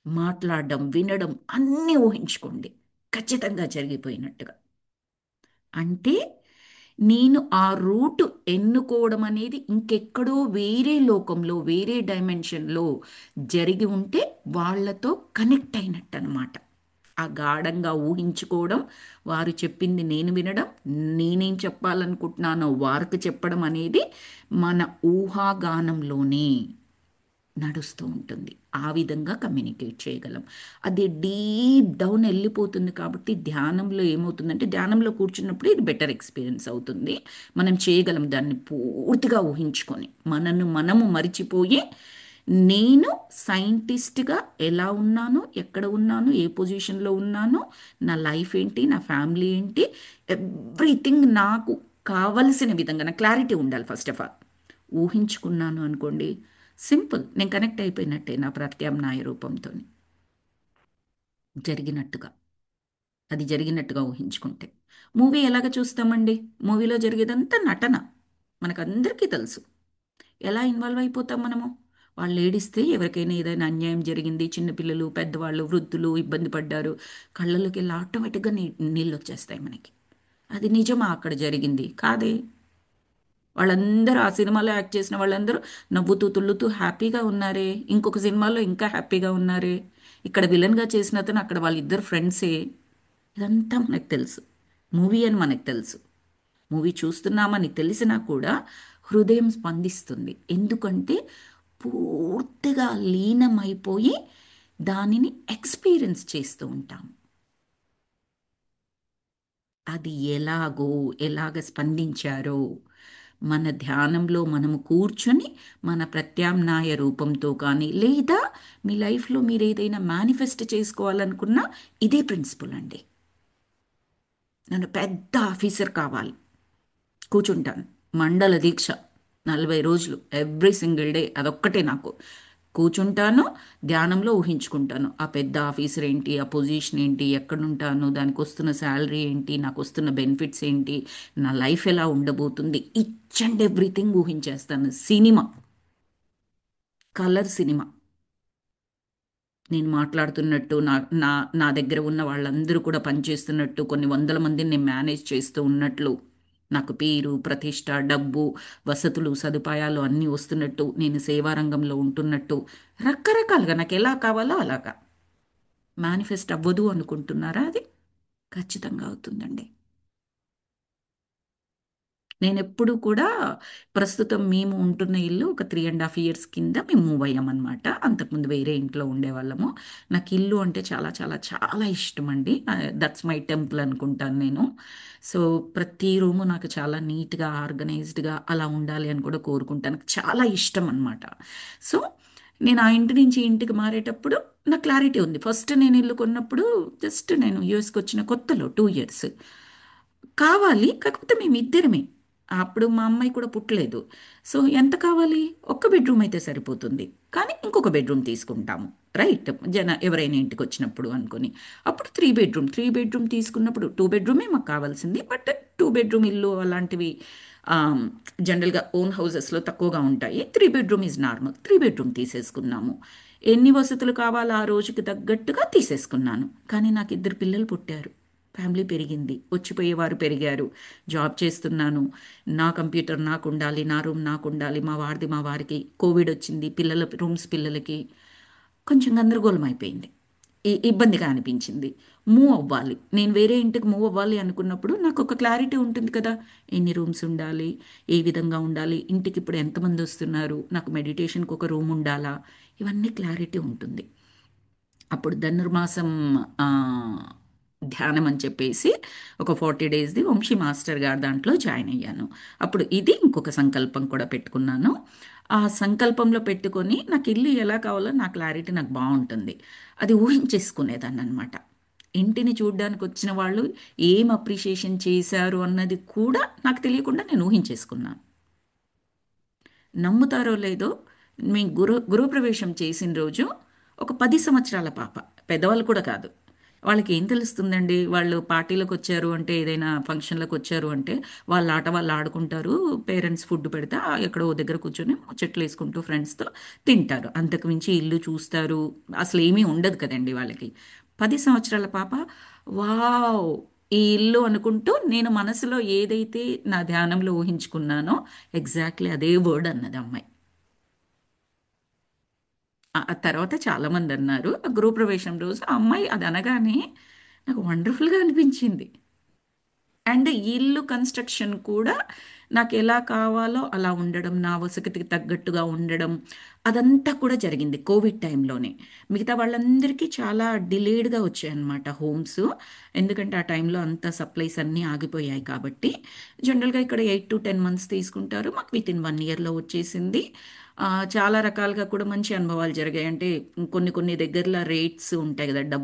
మాట్లాడడం, వినడం అన్నీ ఊహించుకోండి. ఖచ్చితంగా జరిగిపోయినట్టుగా. అంటే నేను ఆ రూట్ ఎన్నుకోవడం అనేది ఇంకెక్కడో వేరే లోకంలో, వేరే డైమెన్షన్‌లో జరిగి ఉంటే వాళ్ళతో కనెక్ట్ అయినట్టు అనమాట. ఆ గాఢంగా ఊహించుకోవడం, వారు చెప్పింది నేను వినడం, నేనేం చెప్పాలనుకుంటున్నానో వారికి చెప్పడం అనేది మన ఊహాగానంలోనే నడుస్తూ ఉంటుంది. ఆ విధంగా కమ్యూనికేట్ చేయగలం. అది డీప్ డౌన్ వెళ్ళిపోతుంది కాబట్టి ధ్యానంలో ఏమవుతుందంటే, ధ్యానంలో కూర్చున్నప్పుడు ఇది బెటర్ ఎక్స్పీరియన్స్ అవుతుంది. మనం చేయగలం దాన్ని పూర్తిగా ఊహించుకొని. మనము మరిచిపోయి నేను సైంటిస్ట్‌గా ఎలా ఉన్నానో, ఎక్కడ ఉన్నానో, ఏ పొజిషన్‌లో ఉన్నానో, నా లైఫ్ ఏంటి, నా ఫ్యామిలీ ఏంటి, ఎవ్రీథింగ్ నాకు కావలసిన విధంగా నా క్లారిటీ ఉండాలి ఫస్ట్ ఆఫ్ ఆల్. ఊహించుకున్నాను అనుకోండి, సింపుల్, నేను కనెక్ట్ అయిపోయినట్టే నా ప్రత్యామ్నాయ రూపంతోని. జరిగినట్టుగా, అది జరిగినట్టుగా ఊహించుకుంటే. మూవీ ఎలాగ చూస్తామండి? మూవీలో జరిగేదంతా నటన. మనకందరికీ తెలుసు. ఎలా ఇన్వాల్వ్ అయిపోతాం మనము? వాళ్ళు ఏడిస్తే ఎవరికైనా ఏదైనా అన్యాయం జరిగింది, చిన్నపిల్లలు, పెద్దవాళ్ళు, వృద్ధులు ఇబ్బంది పడ్డారు, కళ్ళలోకి వెళ్ళి ఆటోమేటిక్గా నీళ్ళు వచ్చేస్తాయి మనకి. అది నిజమా అక్కడ జరిగింది? కాదే. వాళ్ళందరూ ఆ సినిమాలో యాక్ట్ చేసిన వాళ్ళందరూ నవ్వుతూ తుళ్ళుతూ హ్యాపీగా ఉన్నారే. ఇంకొక సినిమాలో ఇంకా హ్యాపీగా ఉన్నారే. ఇక్కడ విలన్గా చేసిన అతను అక్కడ వాళ్ళిద్దరు ఫ్రెండ్సే. ఇదంతా మనకు తెలుసు. మూవీ అని మనకు తెలుసు. మూవీ చూస్తున్నామని తెలిసినా కూడా హృదయం స్పందిస్తుంది. ఎందుకంటే పూర్తిగా లీనమైపోయి దానిని ఎక్స్పీరియన్స్ చేస్తూ ఉంటాం. అది ఎలాగ స్పందించారో మన ధ్యానంలో మనము కూర్చొని మన ప్రత్యామ్నాయ రూపంతో కానీ, లేదా మీ లైఫ్లో మీరు ఏదైనా మేనిఫెస్ట్ చేసుకోవాలనుకున్నా ఇదే ప్రిన్సిపల్ అండి. నన్ను పెద్ద ఆఫీసర్ కావాలి, కూర్చుంటాను. మండల దీక్ష 40 రోజులు ఎవ్రీ సింగిల్ డే అదొక్కటే నాకు. కూర్చుంటాను, ధ్యానంలో ఊహించుకుంటాను ఆ పెద్ద ఆఫీసర్ ఏంటి, ఆ పొజిషన్ ఏంటి, ఎక్కడుంటాను, దానికి వస్తున్న శాలరీ ఏంటి, నాకు వస్తున్న బెనిఫిట్స్ ఏంటి, నా లైఫ్ ఎలా ఉండబోతుంది, ఈచ్ అండ్ ఎవ్రీథింగ్ ఊహించేస్తాను. Cinema, colour cinema. నేను మాట్లాడుతున్నట్టు, నా నా నా దగ్గర ఉన్న వాళ్ళందరూ కూడా పనిచేస్తున్నట్టు, కొన్ని వందల మందిని నేను మేనేజ్ చేస్తూ ఉన్నట్లు, నాకు పేరు, ప్రతిష్ట, డబ్బు, వసతులు, సదుపాయాలు అన్నీ వస్తున్నట్టు, నేను సేవారంగంలో ఉంటున్నట్టు, రకరకాలుగా నాకు ఎలా కావాలో అలాగా. మేనిఫెస్ట్ అవ్వదు అనుకుంటున్నారా? అది ఖచ్చితంగా అవుతుందండి. నేనెప్పుడూ కూడా ప్రస్తుతం మేము ఉంటున్న ఇల్లు ఒక 3.5 years కింద మేము మూవ్ అయ్యామనమాట. అంతకుముందు వేరే ఇంట్లో ఉండేవాళ్ళము. నాకు ఇల్లు అంటే చాలా చాలా చాలా ఇష్టమండి. దట్స్ మై టెంపుల్ అనుకుంటాను నేను. సో, ప్రతి రూము నాకు చాలా నీట్‌గా, ఆర్గనైజ్డ్‌గా అలా ఉండాలి అని కూడా కోరుకుంటాను. నాకు చాలా ఇష్టం అనమాట. సో, నేను ఆ ఇంటి నుంచి ఈ ఇంటికి మారేటప్పుడు నాకు క్లారిటీ ఉంది. ఫస్ట్ నేను ఇల్లు కొన్నప్పుడు జస్ట్ నేను యూఎస్‌కొచ్చిన కొత్తలో 2 ఇయర్స్. కావాలి. కాకపోతే మేమిద్దరమే. అప్పుడు మా అమ్మాయి కూడా పుట్టలేదు. సో, ఎంత కావాలి? ఒక్క బెడ్‌రూమ్ అయితే సరిపోతుంది. కానీ ఇంకొక బెడ్‌రూమ్ తీసుకుంటాము. రైట్. ఎవరైనా ఇంటికొచ్చినప్పుడు అనుకోని. అప్పుడు 3 బెడ్‌రూమ్ తీసుకున్నప్పుడు 2 బెడ్‌రూమే మాకు కావాల్సింది. బట్ 2 బెడ్‌రూమ్ ఇల్లు అలాంటివి ఆహ్, జనరల్‌గా ఓన్ హౌసెస్‌లో తక్కువగా ఉంటాయి. 3 బెడ్‌రూమ్ ఈజ్ నార్మల్. 3 బెడ్‌రూమ్ తీసేసుకున్నాము. ఎన్ని వసతులు కావాలో ఆ రోజుకి తగ్గట్టుగా తీసేసుకున్నాను. కానీ నాకు ఇద్దరు పిల్లలు పుట్టారు. ఫ్యామిలీ పెరిగింది. వచ్చిపోయేవారు పెరిగారు. జాబ్ చేస్తున్నాను. నా కంప్యూటర్ నాకుండాలి. నా రూమ్ నాకుండాలి. మా వారిది మా వారికి. కోవిడ్ వచ్చింది. పిల్లల రూమ్స్ పిల్లలకి. కొంచెం గందరగోళం అయిపోయింది. ఇబ్బందిగా అనిపించింది. మూవ్ అవ్వాలి. నేను వేరే ఇంటికి మూవ్ అవ్వాలి అనుకున్నప్పుడు నాకు ఒక క్లారిటీ ఉంటుంది కదా! ఎన్ని రూమ్స్ ఉండాలి? ఏ విధంగా ఉండాలి? ఇంటికి ఇప్పుడు ఎంతమంది వస్తున్నారు? నాకు మెడిటేషన్‌కి ఒక రూమ్ ఉండాలా? ఇవన్నీ క్లారిటీ ఉంటుంది. అప్పుడు ధనుర్మాసం ఆహ్, ధ్యానం అని చెప్పేసి ఒక 40 డేస్‌ది వంశీ మాస్టర్ గారి దాంట్లో జాయిన్ అయ్యాను. అప్పుడు ఇది ఇంకొక సంకల్పం కూడా పెట్టుకున్నాను. ఆ సంకల్పంలో పెట్టుకొని నాకు ఇల్లు ఎలా కావాలో నా క్లారిటీ నాకు బావుంటుంది. అది ఊహించేసుకునేదాన్ననమాట. ఇంటిని చూడ్డానికి వచ్చిన వాళ్ళు ఏం అప్రిషియేషన్ చేశారు అన్నది కూడా నాకు తెలియకుండా నేను ఊహించేసుకున్నాను. నమ్ముతారో లేదో, మేము గృహప్రవేశం చేసిన రోజు ఒక 10 సంవత్సరాల పాప, పెద్దవాళ్ళు కూడా కాదు. వాళ్ళకి ఏం తెలుస్తుందండి? వాళ్ళు పార్టీలకు వచ్చారు అంటే, ఏదైనా ఫంక్షన్లకు వచ్చారు అంటే, వాళ్ళ ఆట వాళ్ళు ఆడుకుంటారు. పేరెంట్స్ ఫుడ్ పెడితే ఎక్కడో ఓ దగ్గర కూర్చొని ముచ్చట్లు వేసుకుంటూ ఫ్రెండ్స్తో తింటారు. అంతకు మించి ఇల్లు చూస్తారు. అసలు ఏమీ ఉండదు కదండి వాళ్ళకి. 10 సంవత్సరాల పాప, వావ్! ఈ ఇల్లు అనుకుంటూ నేను మనసులో ఏదైతే నా ధ్యానంలో ఊహించుకున్నానో ఎగ్జాక్ట్లీ అదే వర్డ్ అన్నది అమ్మాయి. ఆ తర్వాత చాలామంది అన్నారు. ఆ గృహప్రవేశం రోజు ఆ అమ్మాయి అది అనగానే నాకు వండర్‌ఫుల్‌గా అనిపించింది. అండ్ ఇల్లు కన్‌స్ట్రక్షన్ కూడా నాకెలా కావాలో అలా ఉండడం, నా వసతికి తగ్గట్టుగా ఉండడం, అదంతా కూడా జరిగింది కోవిడ్ టైంలోనే. మిగతా వాళ్ళందరికీ చాలా డిలేడ్‌గా వచ్చాయన్నమాట హోమ్స్. ఎందుకంటే ఆ టైంలో అంతా సప్లైస్ అన్నీ ఆగిపోయాయి కాబట్టి. జనరల్‌గా ఇక్కడ 8-10 మంత్స్ తీసుకుంటారు. మాకు వితిన్ 1 ఇయర్‌లో వచ్చేసింది. చాలా రకాలుగా కూడా మంచి అనుభవాలు జరిగాయి. అంటే కొన్ని కొన్ని దగ్గరల రేట్స్ ఉంటాయి కదా!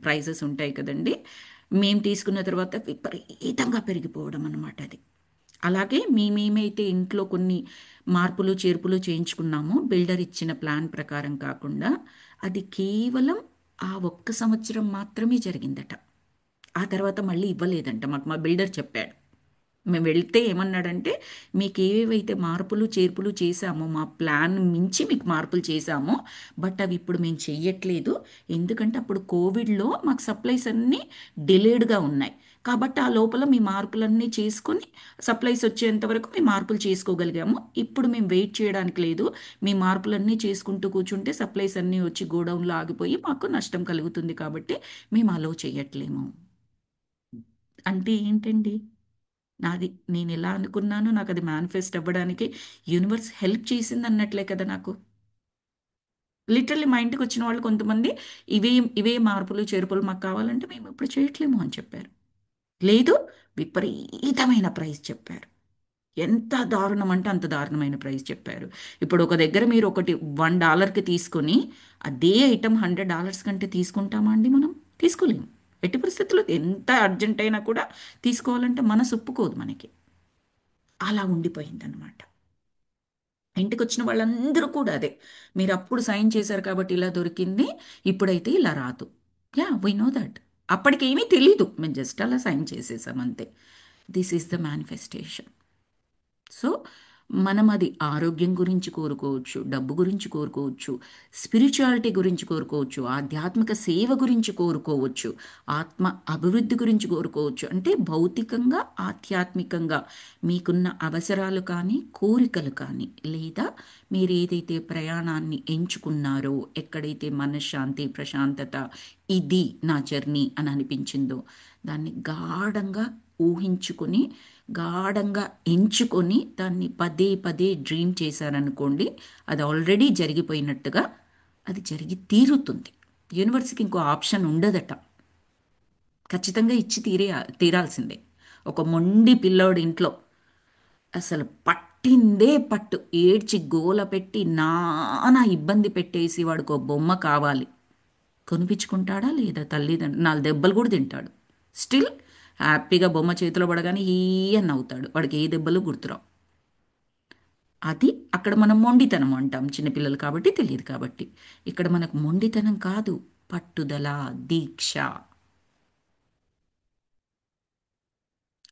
ప్రైజెస్ ఉంటాయి కదండీ! మేము తీసుకున్న తర్వాత విపరీతంగా పెరిగిపోవడం అన్నమాట అది. అలాగే మేమేమైతే ఇంట్లో కొన్ని మార్పులు, చేర్పులు చేయించుకున్నామో బిల్డర్ ఇచ్చిన ప్లాన్ ప్రకారం కాకుండా, అది కేవలం ఆ ఒక్క సంవత్సరం మాత్రమే జరిగిందట. ఆ తర్వాత మళ్ళీ ఇవ్వలేదంట. మాకు మా బిల్డర్ చెప్పాడు. మేము వెళ్తే ఏమన్నాడంటే, మీకు ఏవేవైతే మార్పులు చేర్పులు చేశామో మా ప్లాన్ మించి మీకు మార్పులు చేశామో, బట్ అవి ఇప్పుడు మేము చెయ్యట్లేదు. ఎందుకంటే అప్పుడు కోవిడ్లో మాకు సప్లైస్ అన్నీ డిలేడ్గా ఉన్నాయి. కాబట్టి ఆ లోపల మీ మార్పులన్నీ చేసుకొని సప్లైస్ వచ్చేంత వరకు మేము మార్పులు చేసుకోగలిగాము. ఇప్పుడు మేము వెయిట్ చేయడానికి లేదు. మీ మార్పులన్నీ చేసుకుంటూ కూర్చుంటే సప్లైస్ అన్నీ వచ్చి గోడౌన్లో ఆగిపోయి మాకు నష్టం కలుగుతుంది, కాబట్టి మేము అలో చేయట్లేము. అంటే ఏంటండి? నాది నేను ఎలా అనుకున్నానో నాకు అది మేనిఫెస్ట్ అవ్వడానికి యూనివర్స్ హెల్ప్ చేసింది అన్నట్లే కదా నాకు. లిటరల్లీ మా ఇంటికి వచ్చిన వాళ్ళు కొంతమంది ఇవే ఇవే మార్పులు చేర్పులు మాకు కావాలంటే మేము ఇప్పుడు చేయట్లేము అని చెప్పారు. లేదు, విపరీతమైన ప్రైస్ చెప్పారు. ఎంత దారుణం అంటే అంత దారుణమైన ప్రైస్ చెప్పారు. ఇప్పుడు ఒక దగ్గర మీరు ఒకటి $1కి తీసుకొని అదే ఐటమ్ $100 కంటే తీసుకుంటామా అండి మనం? తీసుకోలేము. ఎట్టి పరిస్థితుల్లో ఎంత అర్జెంట్ అయినా కూడా తీసుకోవాలంటే మనసు ఒప్పుకోదు మనకి. అలా ఉండిపోయిందనమాట. ఇంటికి వచ్చిన వాళ్ళందరూ కూడా అదే. మీరు అప్పుడు సైన్ చేశారు కాబట్టి ఇలా దొరికింది. ఇప్పుడైతే ఇలా రాదు. Yeah we know that. అప్పటికేమీ తెలీదు. మేము జస్ట్ అలా సైన్ చేసేసాం అంతే. This is the manifestation. So మనం అది ఆరోగ్యం గురించి కోరుకోవచ్చు, డబ్బు గురించి కోరుకోవచ్చు, స్పిరిచువాలిటీ గురించి కోరుకోవచ్చు, ఆధ్యాత్మిక సేవ గురించి కోరుకోవచ్చు, ఆత్మ అభివృద్ధి గురించి కోరుకోవచ్చు. అంటే భౌతికంగా ఆధ్యాత్మికంగా మీకున్న అవసరాలు కానీ కోరికలు కానీ, లేదా మీరు ఏదైతే ప్రయాణాన్ని ఎంచుకున్నారో, ఎక్కడైతే మనశ్శాంతి ప్రశాంతత ఇది నా జర్నీ అని అనిపించిందో దాన్ని గాఢంగా ఊహించుకొని గాఢంగా ఎంచుకొని దాన్ని పదే పదే డ్రీమ్ చేశారనుకోండి, అది ఆల్రెడీ జరిగిపోయినట్టుగా అది జరిగి తీరుతుంది. యూనివర్స్కి ఇంకో ఆప్షన్ ఉండదట. ఖచ్చితంగా ఇచ్చి తీరాల్సిందే. ఒక మొండి పిల్లోడి ఇంట్లో అసలు పట్టిందే పట్టు ఏడ్చి గోల పెట్టి నానా ఇబ్బంది పెట్టేసి వాడికి ఒక బొమ్మ కావాలి, కొనిపించుకుంటాడా లేదా? తల్లిదండ్రులు 4 దెబ్బలు కూడా తింటాడు. స్టిల్ హ్యాపీగా బొమ్మ చేతిలో పడగానే ఈ అని నవ్వుతాడు. వాడికి ఏ దెబ్బలు గుర్తురావు. అది అక్కడ మనం మొండితనం అంటాం, చిన్నపిల్లలు కాబట్టి తెలియదు కాబట్టి. ఇక్కడ మనకు మొండితనం కాదు, పట్టుదల, దీక్ష.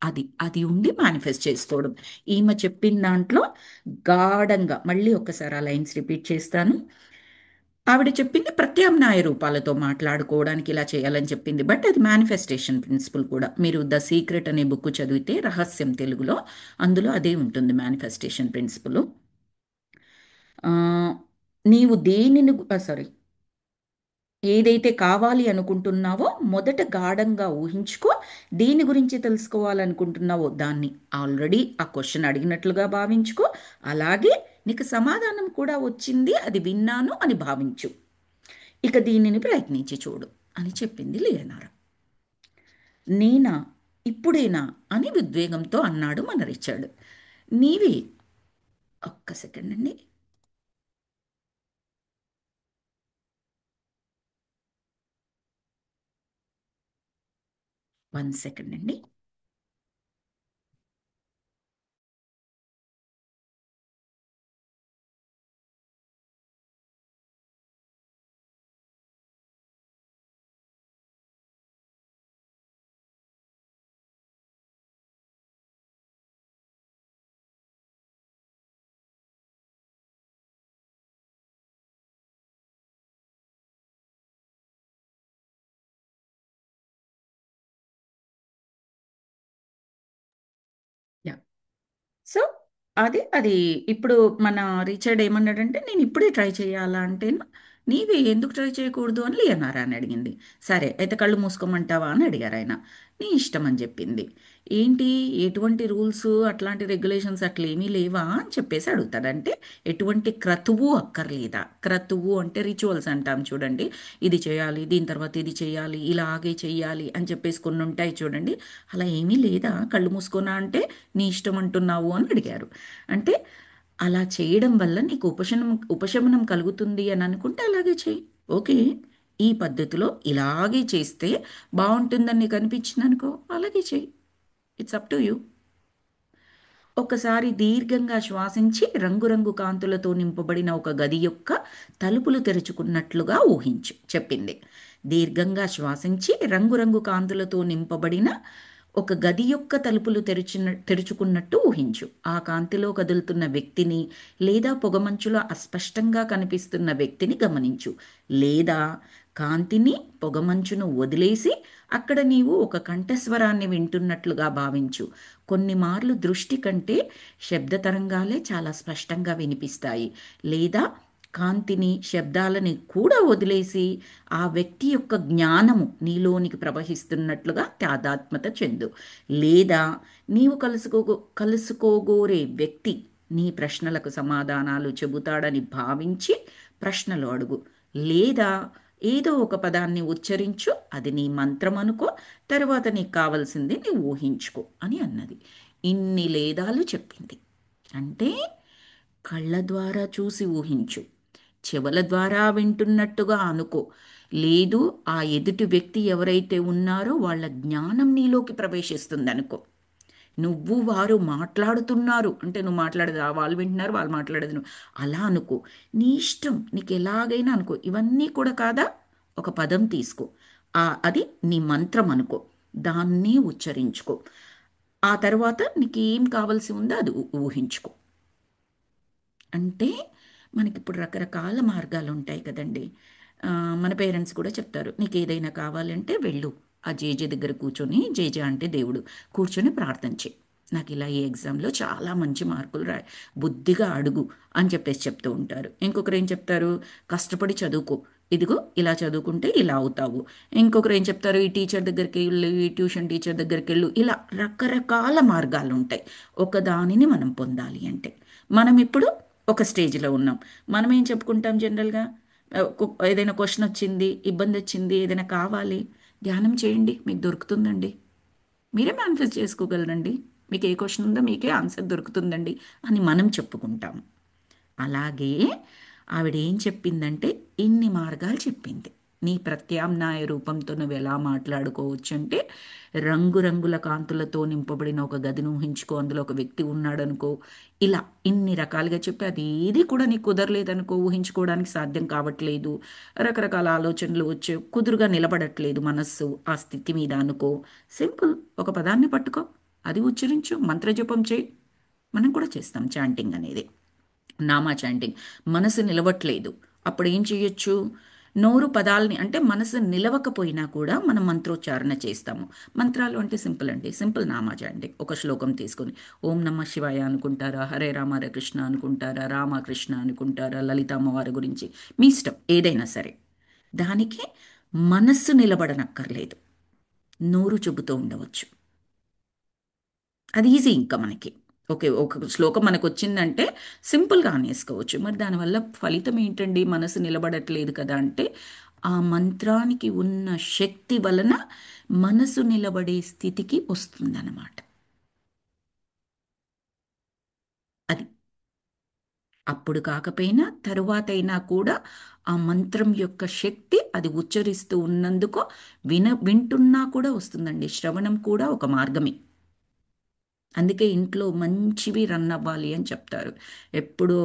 అది అది ఉండి మేనిఫెస్ట్ చేసుకోవడం. ఈమె చెప్పిన దాంట్లో గాఢంగా మళ్ళీ ఒకసారి ఆ లైన్స్ రిపీట్ చేస్తాను. ఆవిడ చెప్పింది ప్రత్యామ్నాయ రూపాలతో మాట్లాడుకోవడానికి ఇలా చేయాలని చెప్పింది. బట్ అది మేనిఫెస్టేషన్ ప్రిన్సిపల్ కూడా. మీరు ద సీక్రెట్ అనే బుక్ చదివితే, రహస్యం తెలుగులో, అందులో అదే ఉంటుంది మేనిఫెస్టేషన్ ప్రిన్సిపల్. నీవు దేనిని సారీ ఏదైతే కావాలి అనుకుంటున్నావో మొదట గాఢంగా ఊహించుకో. దేని గురించి తెలుసుకోవాలనుకుంటున్నావో దాన్ని ఆల్రెడీ ఆ క్వశ్చన్ అడిగినట్లుగా భావించుకో. అలాగే నీకు సమాధానం కూడా వచ్చింది, అది విన్నాను అని భావించు. ఇక దీనిని ప్రయత్నించి చూడు అని చెప్పింది లియనారా. నేనా? ఇప్పుడేనా అని ఉద్వేగంతో అన్నాడు మన రిచర్డ్. నీవే. ఒక్క సెకండ్ అండి. 1 సెకండ్ అండి. యా. సో అది ఇప్పుడు మన రిచర్డ్ ఏమన్నాడంటే, నేను ఇప్పుడే ట్రై చేయాలా అంటే, నీవి ఎందుకు ట్రై చేయకూడదు అని లియనారా అని అడిగింది. సరే అయితే కళ్ళు మూసుకోమంటావా అని అడిగారు ఆయన. నీ ఇష్టం అని చెప్పింది. ఏంటి, ఎటువంటి రూల్స్ అట్లాంటి రెగ్యులేషన్స్ అట్లా ఏమీ లేవా అని చెప్పేసి అడుగుతాడంటే, ఎటువంటి క్రతువు అక్కర్లేదా? క్రతువు అంటే రిచువల్స్ అంటాం చూడండి. ఇది చేయాలి, దీని తర్వాత ఇది చేయాలి, ఇలాగే చెయ్యాలి అని చెప్పేసి కొన్ని ఉంటాయి చూడండి. అలా ఏమీ లేదా? కళ్ళు మూసుకోనా అంటే నీ ఇష్టం అంటున్నావు అని అడిగారు. అంటే అలా చేయడం వల్ల నీకు ఉపశమనం కలుగుతుంది అని అనుకుంటే అలాగే చెయ్యి. ఓకే, ఈ పద్ధతిలో ఇలాగే చేస్తే బాగుంటుందని నీకు అనిపించింది అనుకో, అలాగే చెయ్యి. It's up to you. ఒకసారి దీర్ఘంగా శ్వాసించి రంగురంగు కాంతులతో నింపబడిన ఒక గది యొక్క తలుపులు తెరుచుకున్నట్లుగా ఊహించు చెప్పింది. దీర్ఘంగా శ్వాసించి రంగురంగు కాంతులతో నింపబడిన ఒక గది యొక్క తలుపులు తెరుచుకున్నట్టు ఊహించు. ఆ కాంతిలో కదులుతున్న వ్యక్తిని లేదా పొగమంచులో అస్పష్టంగా కనిపిస్తున్న వ్యక్తిని గమనించు. లేదా కాంతిని, పొగమంచును వదిలేసి అక్కడ నీవు ఒక కంఠస్వరాన్ని వింటున్నట్లుగా భావించు. కొన్ని మార్లు దృష్టి కంటే శబ్ద తరంగాలే చాలా స్పష్టంగా వినిపిస్తాయి. లేదా కాంతిని, శబ్దాలని కూడా వదిలేసి ఆ వ్యక్తి యొక్క జ్ఞానము నీలోనికి ప్రవహిస్తున్నట్లుగా తాదాత్మ్యత చెందు. లేదా నీవు కలుసుకోగోరే వ్యక్తి నీ ప్రశ్నలకు సమాధానాలు చెబుతాడని భావించి ప్రశ్నలు అడుగు. లేదా ఏదో ఒక పదాన్ని ఉచ్చరించు, అది నీ మంత్రం అనుకో, తర్వాత నీకు కావలసింది నీ ఊహించుకో అని అన్నది. ఇన్ని లేదాలు చెప్పింది. అంటే కళ్ళ ద్వారా చూసి ఊహించు, చెవుల ద్వారా వింటున్నట్టుగా అనుకో. లేదు, ఆ ఎదుటి వ్యక్తి ఎవరైతే ఉన్నారో వాళ్ళ జ్ఞానం నీలోకి ప్రవేశిస్తుంది అనుకో. నువ్వు వారు మాట్లాడుతున్నారు అంటే నువ్వు మాట్లాడేది వాళ్ళు వింటున్నారు, వాళ్ళు మాట్లాడేది నువ్వు అలా అనుకో. నీ ఇష్టం, నీకు ఎలాగైనా అనుకో. ఇవన్నీ కూడా కాదా, ఒక పదం తీసుకో, అది నీ మంత్రం అనుకో, దాన్ని ఉచ్చరించుకో. ఆ తర్వాత నీకు ఏం కావాల్సి ఉందో అది ఊహించుకో. అంటే మనకిప్పుడు రకరకాల మార్గాలు ఉంటాయి కదండి. మన పేరెంట్స్ కూడా చెప్తారు, నీకు ఏదైనా కావాలంటే వెళ్ళు, ఆ జేజే దగ్గర కూర్చొని, జేజే అంటే దేవుడు, కూర్చొని ప్రార్థన చేయి, నాకు ఇలా ఈ ఎగ్జామ్లో చాలా మంచి మార్కులు రాయి, బుద్ధిగా అడుగు అని చెప్పేసి చెప్తూ ఉంటారు. ఇంకొకరు ఏం చెప్తారు, కష్టపడి చదువుకో, ఇదిగో ఇలా చదువుకుంటే ఇలా అవుతావు. ఇంకొకరు ఏం చెప్తారు, ఈ టీచర్ దగ్గరికి వెళ్ళు, ఈ ట్యూషన్ టీచర్ దగ్గరికి వెళ్ళు. ఇలా రకరకాల మార్గాలు ఉంటాయి ఒక దానిని మనం పొందాలి అంటే. మనం ఇప్పుడు ఒక స్టేజ్లో ఉన్నాం. మనం ఏం చెప్పుకుంటాం జనరల్గా, ఏదైనా క్వశ్చన్ వచ్చింది, ఇబ్బంది వచ్చింది, ఏదైనా కావాలి, ధ్యానం చేయండి, మీకు దొరుకుతుందండి, మీరే మేనిఫెస్ట్ చేసుకోగలరండి, మీకు ఏ క్వశ్చన్ ఉందో మీకే ఆన్సర్ దొరుకుతుందండి అని మనం చెప్పుకుంటాం. అలాగే ఆవిడ ఏం చెప్పిందంటే ఇన్ని మార్గాలు చెప్పింది. నీ ప్రత్యామ్నాయ రూపంతో నువ్వు ఎలా మాట్లాడుకోవచ్చు అంటే, రంగురంగుల కాంతులతో నింపబడిన ఒక గదిని ఊహించుకో, అందులో ఒక వ్యక్తి ఉన్నాడనుకో. ఇలా ఇన్ని రకాలుగా చెప్పి అది ఏది కూడా నీకు కుదరలేదనుకో, ఊహించుకోవడానికి సాధ్యం కావట్లేదు, రకరకాల ఆలోచనలు వచ్చే కుదురుగా నిలబడట్లేదు మనస్సు ఆ స్థితి మీద అనుకో. సింపుల్, ఒక పదాన్ని పట్టుకో, అది ఉచ్చరించు, మంత్రజపం చేయి. మనం కూడా చేస్తాం చాంటింగ్ అనేది, నామా చాంటింగ్. మనసు నిలవట్లేదు, అప్పుడు ఏం చేయొచ్చు, నోరు పదాలని అంటే మనసు నిలవకపోయినా కూడా మనం మంత్రోచ్చారణ చేస్తాము. మంత్రాలు అంటే సింపుల్ అండి, సింపుల్ నామా చాంటింగ్. ఒక శ్లోకం తీసుకొని ఓం నమ శివాయ అనుకుంటారా, హరే రామ హరే కృష్ణ అనుకుంటారా, రామకృష్ణ అనుకుంటారా, లలిత అమ్మవారి గురించి, మీ ఇష్టం ఏదైనా సరే. దానికి మనస్సు నిలబడనక్కర్లేదు, నోరు చెబుతూ ఉండవచ్చు. అది ఈజీ ఇంకా మనకి. ఓకే, ఒక శ్లోకం మనకు వచ్చిందంటే సింపుల్గా అనేసుకోవచ్చు. మరి దానివల్ల ఫలితం ఏంటండి, మనసు నిలబడట్లేదు కదా అంటే, ఆ మంత్రానికి ఉన్న శక్తి వలన మనసు నిలబడే స్థితికి వస్తుందన్నమాట. అది అప్పుడు కాకపోయినా తరువాతైనా కూడా ఆ మంత్రం యొక్క శక్తి అది ఉచ్చరిస్తూ ఉన్నందుకు వింటున్నా కూడా వస్తుందండి. శ్రవణం కూడా ఒక మార్గమే. అందుకే ఇంట్లో మంచివి రన్ అవ్వాలి అని చెప్తారు. ఎప్పుడూ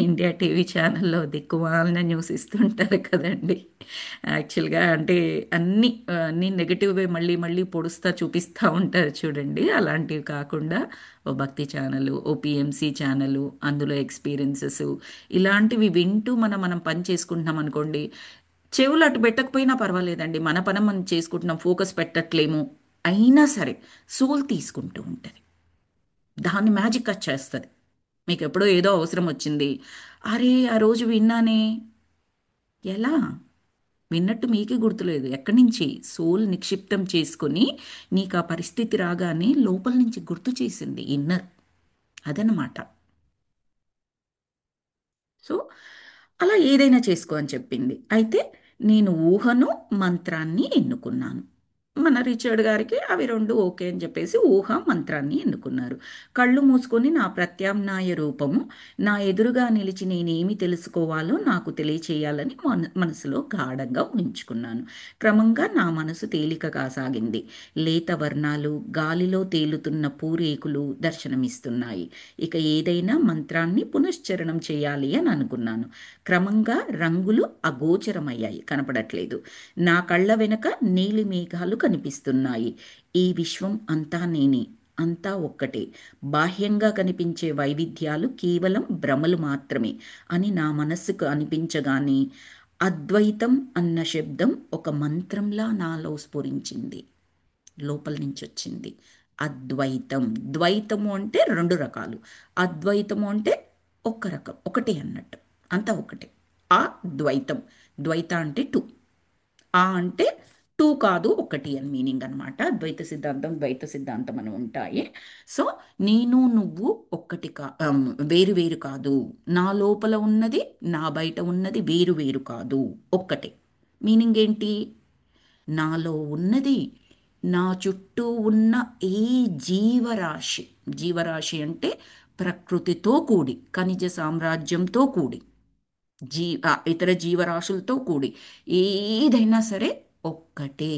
ఇండియా టీవీ ఛానల్లో దిక్కుమాలిన న్యూస్ ఇస్తుంటారు కదండీ. యాక్చువల్‌గా అంటే అన్నీ నెగెటివే మళ్ళీ మళ్ళీ పొడుస్తా చూపిస్తా ఉంటారు చూడండి. అలాంటివి కాకుండా ఓ భక్తి ఛానలు, ఓ పీఎంసీ ఛానలు, అందులో ఎక్స్‌పీరియన్సెసు ఇలాంటివి వింటూ మనం పని చేసుకుంటున్నాం అనుకోండి, చెవులు అటు పెట్టకపోయినా పర్వాలేదండి, మన పని మనం చేసుకుంటున్నాం, ఫోకస్ పెట్టట్లేము అయినా సరే సోల్ తీసుకుంటూ ఉంటుంది. దాన్ని మ్యాజిక్ వచ్చేస్తుంది. మీకు ఎప్పుడో ఏదో అవసరం వచ్చింది, అరే ఆ రోజు విన్నానే, ఎలా విన్నట్టు మీకే గుర్తులేదు, ఎక్కడి నుంచి సోల్ నిక్షిప్తం చేసుకొని నీకు ఆ పరిస్థితి రాగానే లోపల నుంచి గుర్తు చేసింది ఇన్నర్. అదనమాట. సో అలా ఏదైనా చేసుకో అని చెప్పింది. అయితే నేను ఊహను, మంత్రాన్ని ఎన్నుకున్నాను. మన రిచర్డ్ గారికి అవి 2 ఓకే అని చెప్పేసి ఊహ, మంత్రాన్ని ఎన్నుకున్నారు. కళ్ళు మూసుకొని నా ప్రత్యామ్నాయ రూపము నా ఎదురుగా నిలిచి నేనేమి తెలుసుకోవాలో నాకు తెలియచేయాలని మనసులో గాఢంగా ఊహించుకున్నాను. క్రమంగా నా మనసు తేలిక కాసాగింది. లేత వర్ణాలు, గాలిలో తేలుతున్న పూరేకులు దర్శనమిస్తున్నాయి. ఇక ఏదైనా మంత్రాన్ని పునశ్చరణం చేయాలి అని అనుకున్నాను. క్రమంగా రంగులు అగోచరమయ్యాయి, కనపడట్లేదు. నా కళ్ళ వెనక నీలి మేఘాలు కనిపిస్తున్నాయి. ఈ విశ్వం అంతా నేనే, అంతా ఒక్కటే. బాహ్యంగా కనిపించే వైవిధ్యాలు కేవలం భ్రమలు మాత్రమే అని నా మనస్సుకు అనిపించగానే అద్వైతం అన్న శబ్దం ఒక మంత్రంలా నాలో స్ఫురించింది. లోపల నుంచి వచ్చింది. అద్వైతం. ద్వైతము అంటే రెండు రకాలు. అద్వైతము అంటే ఒక్క రకం, ఒకటే అన్నట్టు, అంతా ఒకటే. ఆ ద్వైతం. ద్వైత అంటే టూ. ఆ అంటే టూ కాదు ఒకటి అని మీనింగ్ అనమాట. ద్వైత సిద్ధాంతం, ద్వైత సిద్ధాంతం అని ఉంటాయి. సో నేను నువ్వు ఒక్కటి వేరు వేరు కాదు. నా లోపల ఉన్నది, నా బయట ఉన్నది వేరు వేరు కాదు, ఒక్కటే. మీనింగ్ ఏంటి? నాలో ఉన్నది, నా చుట్టూ ఉన్న ఏ జీవరాశి, జీవరాశి అంటే ప్రకృతితో కూడి, ఖనిజ సామ్రాజ్యంతో కూడి, ఇతర జీవరాశులతో కూడి ఏదైనా సరే ఒక్కటే.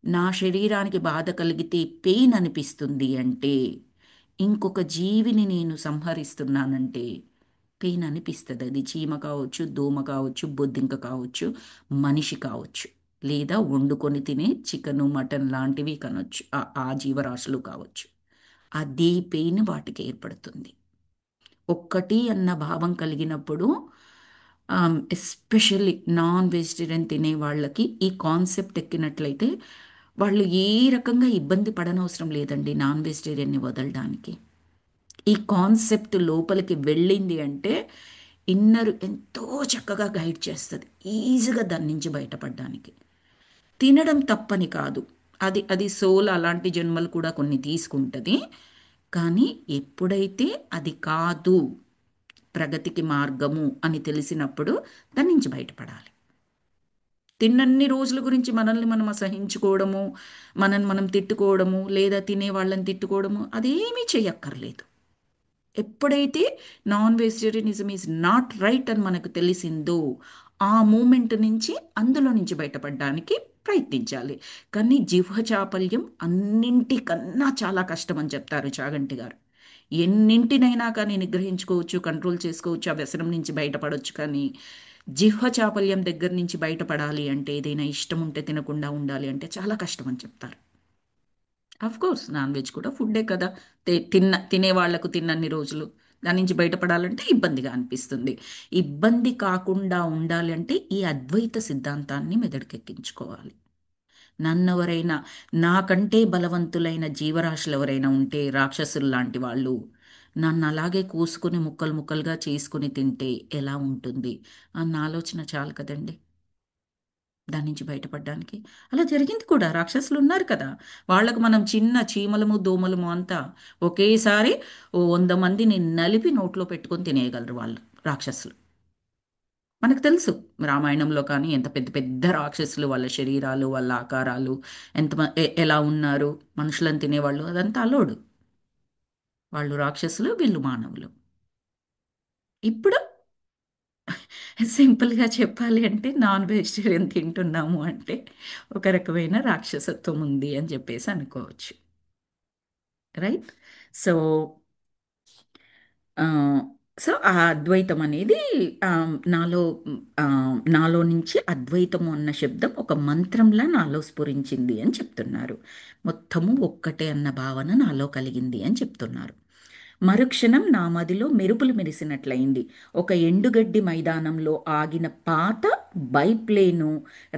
నా శరీరానికి బాధ కలిగితే పెయిన్ అనిపిస్తుంది అంటే, ఇంకొక జీవిని నేను సంహరిస్తున్నానంటే పెయిన్ అనిపిస్తుంది. అది చీమ కావచ్చు, దోమ కావచ్చు, బొద్దింక కావచ్చు, మనిషి కావచ్చు, లేదా వండుకొని తినే చికెను మటన్ లాంటివి కనొచ్చు, ఆ జీవరాశులు కావచ్చు. అదే పెయిన్ వాటికి ఏర్పడుతుంది. ఒక్కటి అన్న భావం కలిగినప్పుడు, ఎస్పెషల్లీ నాన్ వెజిటేరియన్ తినే వాళ్ళకి ఈ కాన్సెప్ట్ ఎక్కినట్లయితే వాళ్ళు ఏ రకంగా ఇబ్బంది పడనవసరం లేదండి నాన్ వెజిటేరియన్ని వదలడానికి. ఈ కాన్సెప్ట్ లోపలికి వెళ్ళింది అంటే ఇన్నర్ ఎంతో చక్కగా గైడ్ చేస్తుంది ఈజీగా దాని నుంచి బయటపడడానికి. తినడం తప్పని కాదు, అది అది సోల్ అలాంటి జన్మలు కూడా కొన్ని తీసుకుంటుంది. కానీ ఎప్పుడైతే అది కాదు, ప్రగతికి మార్గము అని తెలిసినప్పుడు దాని నుంచి బయటపడాలి. తిన్నన్ని రోజుల గురించి మనల్ని మనం అసహించుకోవడము, మనల్ని మనం తిట్టుకోవడము, లేదా తినే వాళ్ళని తిట్టుకోవడము అదేమీ చెయ్యక్కర్లేదు. ఎప్పుడైతే non vegetarianism is not right అని మనకు తెలిసిందో ఆ మూమెంట్ నుంచి, అందులో నుంచి బయటపడడానికి ప్రయత్నించాలి. కానీ జిహ్వ చాపల్యం అన్నింటికన్నా చాలా కష్టం అని చెప్తారు చాగంటి గారు. ఎన్నింటినైనా కానీ నిగ్రహించుకోవచ్చు, కంట్రోల్ చేసుకోవచ్చు, ఆ వ్యసనం నుంచి బయటపడవచ్చు. కానీ జిహ్వ చాపల్యం దగ్గర నుంచి బయటపడాలి అంటే, ఏదైనా ఇష్టం ఉంటే తినకుండా ఉండాలి అంటే చాలా కష్టం అని చెప్తారు. ఆఫ్ కోర్స్ నాన్ వెజ్ కూడా ఫుడ్డే కదా. తినే వాళ్లకు తిన్నన్ని రోజులు దాని నుంచి బయటపడాలంటే ఇబ్బందిగా అనిపిస్తుంది. ఇబ్బంది కాకుండా ఉండాలి అంటే ఈ అద్వైత సిద్ధాంతాన్ని మెదడుకెక్కించుకోవాలి. నన్నెవరైనా, నాకంటే బలవంతులైన జీవరాశులు ఎవరైనా ఉంటే, రాక్షసులు లాంటి వాళ్ళు నన్ను అలాగే కోసుకుని ముక్కలు ముక్కలుగా చేసుకుని తింటే ఎలా ఉంటుంది అన్న ఆలోచన చాలు కదండి దాని నుంచి బయటపడడానికి. అలా జరిగింది కూడా. రాక్షసులు ఉన్నారు కదా, వాళ్ళకు మనం చిన్న చీమలము దోమలము అంతా ఒకేసారి ఓ 100 మందిని నలిపి నోట్లో పెట్టుకొని తినేయగలరు వాళ్ళు రాక్షసులు. మనకు తెలుసు రామాయణంలో కానీ ఎంత పెద్ద పెద్ద రాక్షసులు, వాళ్ళ శరీరాలు, వాళ్ళ ఆకారాలు ఎలా ఉన్నారు, మనుషులను తినేవాళ్ళు, అదంతా అలోడు. వాళ్ళు రాక్షసులు, వీళ్ళు మానవులు. ఇప్పుడు సింపుల్గా చెప్పాలి అంటే నాన్ వెజిటేరియన్ తింటున్నాము అంటే ఒక రకమైన రాక్షసత్వం ఉంది అని చెప్పేసి అనుకోవచ్చు. రైట్. సో ఆ, ఆ అద్వైతం అనేది ఆ, నాలో నాలో నుంచి అద్వైతము అన్న శబ్దం ఒక మంత్రంలా నాలో స్ఫురించింది అని చెప్తున్నారు. మొత్తము ఒక్కటే అన్న భావన నాలో కలిగింది అని చెప్తున్నారు. మరుక్షణం నా మదిలో మెరుపులు మెరిసినట్లయింది. ఒక ఎండుగడ్డి మైదానంలో ఆగిన పాత బైప్లేను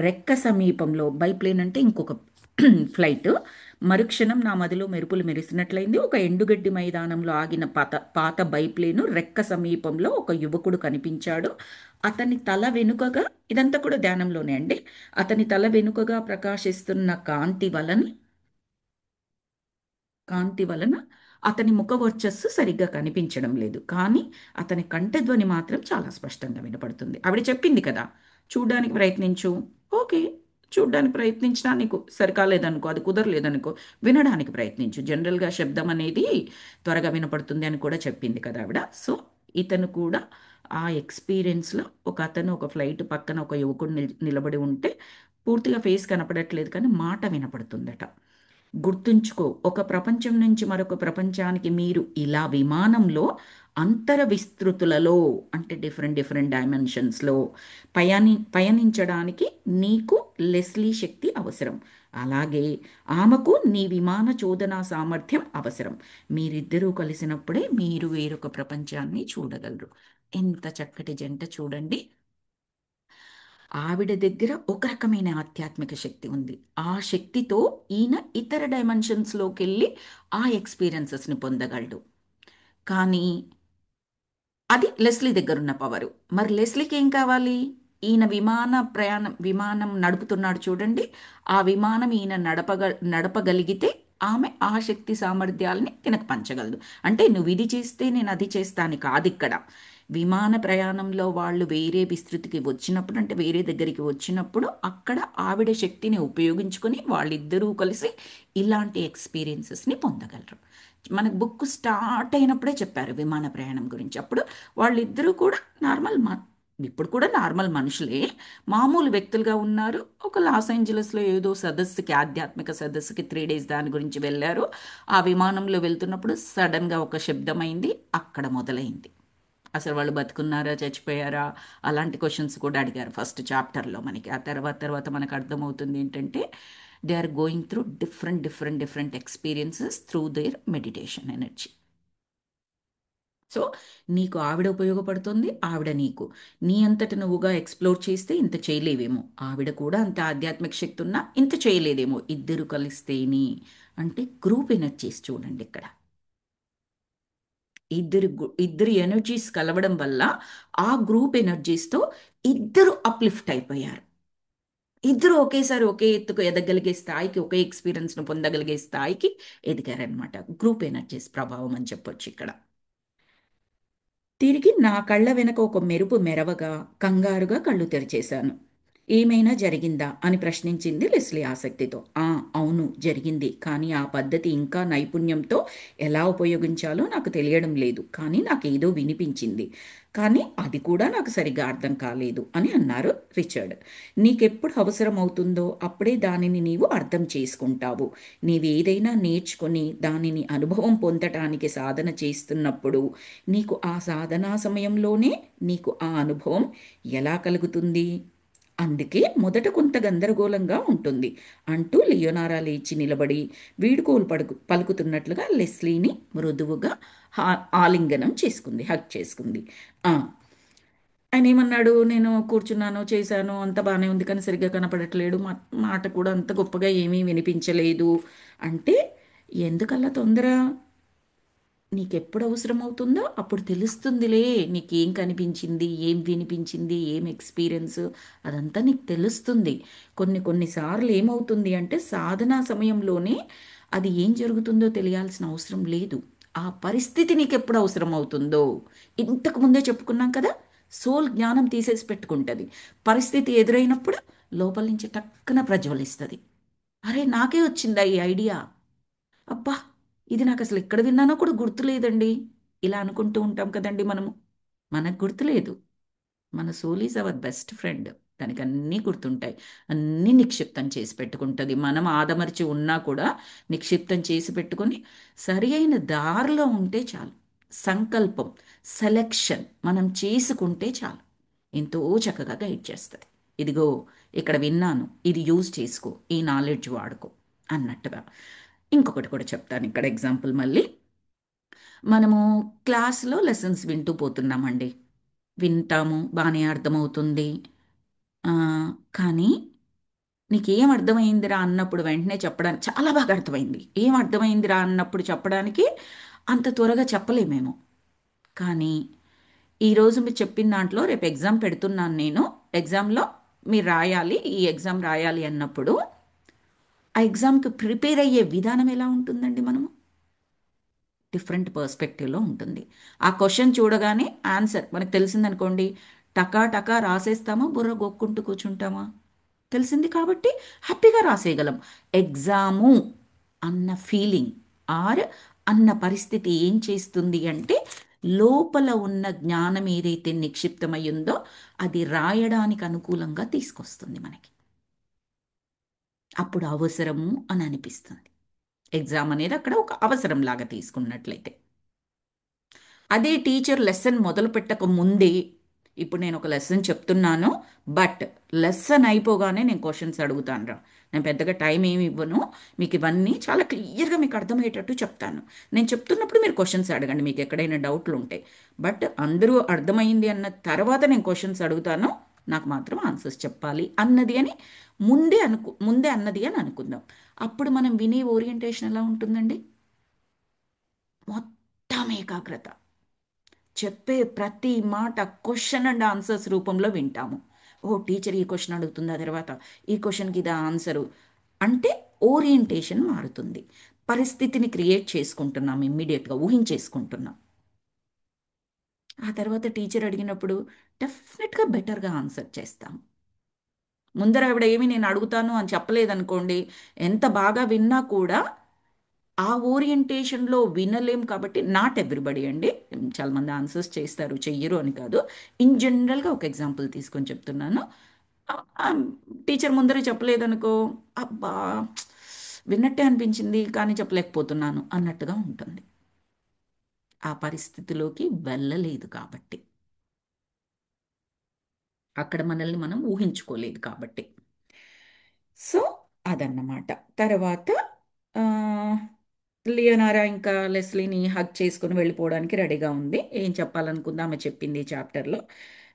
రెక్క సమీపంలో, బైప్లేన్ అంటే ఇంకొక ఫ్లైట్. మరుక్షణం నా మదిలో మెరుపులు మెరిసినట్లయింది. ఒక ఎండుగడ్డి మైదానంలో ఆగిన పాత పాత బైప్లేను రెక్క సమీపంలో ఒక యువకుడు కనిపించాడు. అతని తల వెనుకగా, ఇదంతా కూడా ధ్యానంలోనే అండి, అతని తల వెనుకగా ప్రకాశిస్తున్న కాంతి వలన అతని ముఖ వర్చస్సు సరిగ్గా కనిపించడం లేదు. కానీ అతని కంఠధ్వని మాత్రం చాలా స్పష్టంగా వినపడుతుంది. ఆవిడ చెప్పింది కదా, చూడ్డానికి ప్రయత్నించు. ఓకే, చూడ్డానికి ప్రయత్నించినా నీకు సరికాలేదనుకో, అది కుదరలేదనుకో, వినడానికి ప్రయత్నించు. జనరల్గా శబ్దం అనేది త్వరగా వినపడుతుంది అని కూడా చెప్పింది కదా ఆవిడ. సో ఇతను కూడా ఆ ఎక్స్పీరియన్స్లో, ఒక ఫ్లైట్ పక్కన ఒక యువకుడు నిలబడి ఉంటే పూర్తిగా ఫేస్ కనపడట్లేదు కానీ మాట వినపడుతుందట. గుర్తుంచుకో, ఒక ప్రపంచం నుంచి మరొక ప్రపంచానికి మీరు ఇలా విమానంలో అంతర విస్తృతులలో, అంటే డిఫరెంట్ డిఫరెంట్ డైమెన్షన్స్లో పయనించడానికి నీకు లెస్లీ శక్తి అవసరం. అలాగే ఆమెకు నీ విమాన చోదనా సామర్థ్యం అవసరం. మీరిద్దరూ కలిసినప్పుడే మీరు వేరొక ప్రపంచాన్ని చూడగలరు. ఎంత చక్కటి జంట చూడండి. ఆవిడ దగ్గర ఒక రకమైన ఆధ్యాత్మిక శక్తి ఉంది. ఆ శక్తితో ఈయన ఇతర డైమెన్షన్స్లోకి వెళ్ళి ఆ ఎక్స్పీరియన్సెస్ని పొందగలడు. కానీ అది లెస్లీ దగ్గరున్న పవరు. మరి లెస్లీకి ఏం కావాలి? ఈయన విమానం నడుపుతున్నాడు చూడండి. ఆ విమానం ఈయన నడపగలిగితే ఆమె ఆ శక్తి సామర్థ్యాలని తినకు పంచగలదు. అంటే నువ్వు ఇది చేస్తే నేను అది చేస్తాను కాదు ఇక్కడ. విమాన ప్రయాణంలో వాళ్ళు వేరే విస్తృతికి వచ్చినప్పుడు, అంటే వేరే దగ్గరికి వచ్చినప్పుడు, అక్కడ ఆవిడ శక్తిని ఉపయోగించుకొని వాళ్ళిద్దరూ కలిసి ఇలాంటి ఎక్స్పీరియన్సెస్ని పొందగలరు. మనకు బుక్ స్టార్ట్ అయినప్పుడే చెప్పారు విమాన ప్రయాణం గురించి. అప్పుడు వాళ్ళిద్దరూ కూడా నార్మల్ ఇప్పుడు కూడా నార్మల్ మనుషులే, మామూలు వ్యక్తులుగా ఉన్నారు. ఒక లాస్ ఏంజలస్లో ఏదో సదస్సుకి, ఆధ్యాత్మిక సదస్సుకి 3 days దాని గురించి వెళ్ళారు. ఆ విమానంలో వెళ్తున్నప్పుడు సడన్గా ఒక శబ్దమైంది, అక్కడ మొదలైంది. అసలు వాళ్ళు బతుకున్నారా, చచ్చిపోయారా, అలాంటి క్వశ్చన్స్ కూడా అడిగారు ఫస్ట్ చాప్టర్లో మనకి. ఆ తర్వాత తర్వాత మనకు అర్థమవుతుంది ఏంటంటే they are going through different experiences through their meditation energy. So నీకు ఆవిడ ఉపయోగపడుతుంది, ఆవిడ నీకు. నీ అంతట నువ్వుగా ఎక్స్ప్లోర్ చేస్తే ఇంత చేయలేవేమో, ఆవిడ కూడా అంత ఆధ్యాత్మిక శక్తి ఉన్నా ఇంత చేయలేదేమో. ఇద్దరు కలిస్తేని, అంటే గ్రూప్ ఎనర్జీస్ చూడండి ఇక్కడ. ఇద్దరు ఎనర్జీస్ కలవడం వల్ల ఆ గ్రూప్ ఎనర్జీస్తో ఇద్దరు అప్లిఫ్ట్ అయిపోయారు. ఇద్దరు ఒకేసారి ఒకే ఎత్తుకు ఎదగలిగే స్థాయికి, ఒకే ఎక్స్పీరియన్స్ను పొందగలిగే స్థాయికి ఎదిగారనమాట. గ్రూప్ ఎనర్జీస్ ప్రభావం అని చెప్పొచ్చు ఇక్కడ. తిరిగి నా కళ్ళ వెనక ఒక మెరుపు మెరవగా కంగారుగా కళ్ళు తెరిచేశాను. ఏమైనా జరిగిందా అని ప్రశ్నించింది లెస్లీ ఆసక్తితో. అవును జరిగింది, కానీ ఆ పద్ధతి ఇంకా నైపుణ్యంతో ఎలా ఉపయోగించాలో నాకు తెలియడం లేదు. కానీ నాకేదో వినిపించింది, కానీ అది కూడా నాకు సరిగ్గా అర్థం కాలేదు అని అన్నారు రిచర్డ్. నీకెప్పుడు అవసరం అవుతుందో అప్పుడే దానిని నీవు అర్థం చేసుకుంటావు. నీవేదైనా నేర్చుకొని దానిని అనుభవం పొందటానికి సాధన చేస్తున్నప్పుడు నీకు ఆ సాధనా సమయంలోనే నీకు ఆ అనుభవం ఎలా కలుగుతుంది? అందుకే మొదట కొంత గందరగోళంగా ఉంటుంది అంటూ లియోనారా లేచి నిలబడి వీడుకోలు పలుకుతున్నట్లుగా లెస్లీని మృదువుగా ఆలింగనం చేసుకుంది, హక్ చేసుకుంది. ఆ, ఆయన ఏమన్నాడు? నేను కూర్చున్నాను, చేశాను, అంత బాగానే ఉంది, కానీ సరిగ్గా కనపడట్లేడు, మాట కూడా అంత గొప్పగా ఏమీ వినిపించలేదు అంటే. ఎందుకల్లా తొందర? నీకెప్పుడు అవసరం అవుతుందో అప్పుడు తెలుస్తుందిలే. నీకేం కనిపించింది, ఏం వినిపించింది, ఏం ఎక్స్పీరియన్స్, అదంతా నీకు తెలుస్తుంది. కొన్నిసార్లు ఏమవుతుంది అంటే సాధనా సమయంలోనే అది ఏం జరుగుతుందో తెలియాల్సిన అవసరం లేదు. ఆ పరిస్థితి నీకు ఎప్పుడు అవసరం అవుతుందో, ఇంతకు ముందే చెప్పుకున్నాం కదా, సోల్ జ్ఞానం తీసేసి పెట్టుకుంటుంది. పరిస్థితి ఎదురైనప్పుడు లోపల నుంచి టక్కున ప్రజ్వలిస్తుంది. అరే నాకే వచ్చిందా ఈ ఐడియా, అబ్బా ఇది నాకు అసలు ఎక్కడ విన్నానో కూడా గుర్తులేదండి. ఇలా అనుకుంటూ ఉంటాం కదండి మనము. మనకు గుర్తులేదు. మన soul is our best friend. దానికి అన్నీ గుర్తుంటాయి, అన్నీ నిక్షిప్తం చేసి పెట్టుకుంటుంది. మనం ఆదమర్చి ఉన్నా కూడా నిక్షిప్తం చేసి పెట్టుకొని సరి అయిన దారిలో ఉంటే చాలు. సంకల్పం, సెలెక్షన్ మనం చేసుకుంటే చాలు, ఎంతో చక్కగా గైడ్ చేస్తుంది. ఇదిగో ఇక్కడ విన్నాను, ఇది యూజ్ చేసుకో, ఈ నాలెడ్జ్ వాడుకో అన్నట్టుగా. ఇంకొకటి కూడా చెప్తాను ఇక్కడ ఎగ్జాంపుల్ మళ్ళీ. మనము క్లాస్లో లెసన్స్ వింటూ పోతున్నామండి. వింటాము, బాగానే అర్థమవుతుంది. ఆ, కానీ నీకేం అర్థమైందిరా అన్నప్పుడు వెంటనే చెప్పడానికి చాలా బాగా అర్థమైంది. ఏం అర్థమైందిరా అన్నప్పుడు చెప్పడానికి అంత త్వరగా చెప్పలేమేమో. కానీ ఈరోజు మీరు చెప్పిన దాంట్లో రేపు ఎగ్జామ్ పెడుతున్నాను నేను, ఎగ్జామ్లో మీరు రాయాలి, ఈ ఎగ్జామ్ రాయాలి అన్నప్పుడు ఆ ఎగ్జామ్కి ప్రిపేర్ అయ్యే విధానం ఎలా ఉంటుందండి? మనము డిఫరెంట్ పర్స్పెక్టివ్లో ఉంటుంది. ఆ క్వశ్చన్ చూడగానే ఆన్సర్ మనకు తెలిసిందనుకోండి, టకా టకా రాసేస్తామా, బుర్ర గొక్కుంటూ కూర్చుంటామా? తెలిసింది కాబట్టి హ్యాపీగా రాసేయగలం. ఎగ్జాము అన్న ఫీలింగ్ ఆర్ అన్న పరిస్థితి ఏం చేస్తుంది అంటే లోపల ఉన్న జ్ఞానం ఏదైతే నిక్షిప్తమై ఉందో అది రాయడానికి అనుకూలంగా తీసుకొస్తుంది మనకి. అప్పుడు అవసరము అని అనిపిస్తుంది. ఎగ్జామ్ అనేది అక్కడ ఒక అవసరం లాగా తీసుకున్నట్లయితే. అదే టీచర్ లెసన్ మొదలు పెట్టక ముందే, ఇప్పుడు నేను ఒక లెసన్ చెప్తున్నాను, బట్ లెసన్ అయిపోగానే నేను క్వశ్చన్స్ అడుగుతాను రా. నేను పెద్దగా టైం ఏమి ఇవ్వను, మీకు ఇవన్నీ చాలా క్లియర్గా మీకు అర్థమయ్యేటట్టు చెప్తాను. నేను చెప్తున్నప్పుడు మీరు క్వశ్చన్స్ అడగండి మీకు ఎక్కడైనా డౌట్లు ఉంటే. బట్ అందరూ అర్థమైంది అన్న తర్వాత నేను క్వశ్చన్స్ అడుగుతాను, నాకు మాత్రం ఆన్సర్స్ చెప్పాలి అన్నది అని ముందే అన్నది అని అనుకుందాం. అప్పుడు మనం వినే ఓరియంటేషన్ ఎలా ఉంటుందండి? మొత్తం ఏకాగ్రత, చెప్పే ప్రతి మాట క్వశ్చన్ అండ్ ఆన్సర్స్ రూపంలో వింటాము. ఓ టీచర్ ఈ క్వశ్చన్ అడుగుతుందా, తర్వాత ఈ క్వశ్చన్కి ఇదా ఆన్సరు, అంటే ఓరియంటేషన్ మారుతుంది. పరిస్థితిని క్రియేట్ చేసుకుంటున్నాం, ఇమ్మీడియట్గా ఊహించేసుకుంటున్నాం. ఆ తర్వాత టీచర్ అడిగినప్పుడు డెఫినెట్గా బెటర్గా ఆన్సర్ చేస్తాం. ముందర ఆవిడ ఏమి నేను అడుగుతాను అని చెప్పలేదనుకోండి, ఎంత బాగా విన్నా కూడా ఆ ఓరియంటేషన్లో వినలేం. కాబట్టి నాట్ ఎవ్రీబడి అండి, చాలామంది ఆన్సర్స్ చేస్తారు, చెయ్యరు అని కాదు. ఇన్ జనరల్గా ఒక ఎగ్జాంపుల్ తీసుకొని చెప్తున్నాను. ఆ, ఆ, టీచర్ ముందరే చెప్పలేదనుకో, అబ్బా విన్నట్టే అనిపించింది కానీ చెప్పలేకపోతున్నాను అన్నట్టుగా ఉంటుంది. ఆ పరిస్థితిలోకి వెళ్ళలేదు కాబట్టి, అక్కడ మనల్ని మనం ఊహించుకోలేదు కాబట్టి. సో అదన్నమాట. తర్వాత ఆ, లియోనారా ఇంకా లెస్లీని హగ్ చేసుకుని వెళ్ళిపోవడానికి రెడీగా ఉంది. ఏం చెప్పాలనుకుందా ఆమె చెప్పింది ఈ చాప్టర్లో.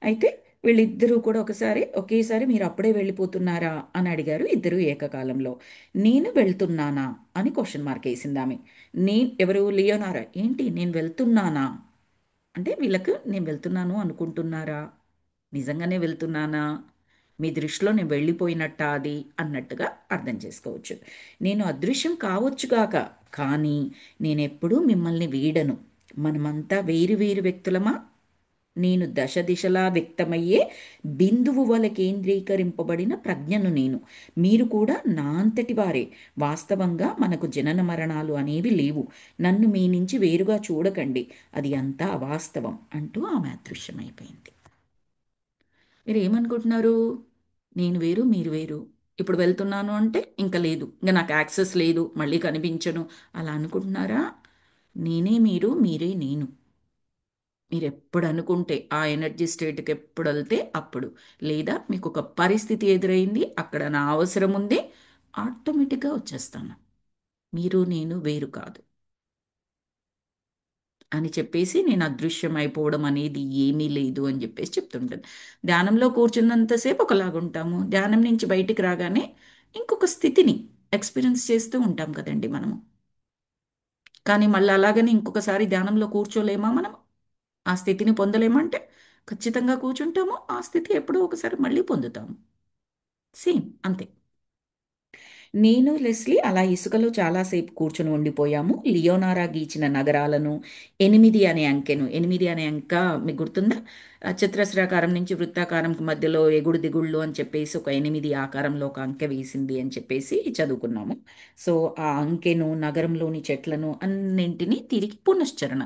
అయితే వీళ్ళిద్దరూ కూడా ఒకేసారి మీరు అప్పుడే వెళ్ళిపోతున్నారా అని అడిగారు ఇద్దరు ఏకకాలంలో. నేను వెళ్తున్నానా అని క్వశ్చన్ మార్క్ వేసింది ఆమె. ఎవరు? లియోనారా. ఏంటి నేను వెళ్తున్నానా అంటే, వీళ్ళకు నేను వెళ్తున్నాను అనుకుంటున్నారా, నిజంగానే వెళ్తున్నానా, మీ దృష్టిలో నేను వెళ్ళిపోయినట్టా అది అన్నట్టుగా అర్థం చేసుకోవచ్చు. నేను అదృశ్యం కావచ్చుగాక, కానీ నేనెప్పుడూ మిమ్మల్ని వీడను. మనమంతా వేరు వేరు వ్యక్తులమా? నేను దశ దిశలా వ్యక్తమయ్యే బిందువు వల కేంద్రీకరింపబడిన ప్రజ్ఞను నేను. మీరు కూడా నా అంతటి వారే. వాస్తవంగా మనకు జనన మరణాలు అనేవి లేవు. నన్ను మీ నుంచి వేరుగా చూడకండి, అది అంతా అవాస్తవం అంటూ ఆమె అదృశ్యమైపోయింది. మీరు ఏమనుకుంటున్నారు? నేను వేరు, మీరు వేరు. ఇప్పుడు వెళ్తున్నాను అంటే ఇంకా లేదు, ఇంకా నాకు యాక్సెస్ లేదు, మళ్ళీ కనిపించను అలా అనుకుంటున్నారా? నేనే మీరు, మీరే నేను. మీరు ఎప్పుడు అనుకుంటే ఆ ఎనర్జీ స్టేట్కి ఎప్పుడు వెళ్తే అప్పుడు, లేదా మీకు ఒక పరిస్థితి ఎదురైంది, అక్కడ నా అవసరం ఉంది, ఆటోమేటిక్గా వచ్చేస్తాను. మీరు నేను వేరు కాదు అని చెప్పేసి, నేను అదృశ్యం అయిపోవడం అనేది ఏమీ లేదు అని చెప్పేసి చెప్తుంటాను. ధ్యానంలో కూర్చున్నంతసేపు ఒకలాగుంటాము, ధ్యానం నుంచి బయటికి రాగానే ఇంకొక స్థితిని ఎక్స్పీరియన్స్ చేస్తూ ఉంటాం కదండి మనము. కానీ మళ్ళీ అలాగని ఇంకొకసారి ధ్యానంలో కూర్చోలేమా మనం? ఆ స్థితిని పొందలేమంటే ఖచ్చితంగా కూర్చుంటాము, ఆ స్థితి ఎప్పుడో ఒకసారి మళ్ళీ పొందుతాము. సేమ్ అంతే. నేను లెస్లీ అలా ఇసుకలో చాలాసేపు కూర్చుని ఉండిపోయాము. లియోనారా గీచిన నగరాలను, 8 అనే అంకెను, 8 అనే అంక మీకు గుర్తుందా? చతురస్రాకారం నుంచి వృత్తాకారంకి మధ్యలో ఎగుడు దిగుళ్ళు అని చెప్పేసి ఒక 8 ఆకారంలో ఒక అంకె వేసింది అని చెప్పేసి చదువుకున్నాము. సో ఆ అంకెను, నగరంలోని చెట్లను అన్నింటినీ తిరిగి పునశ్చరణ,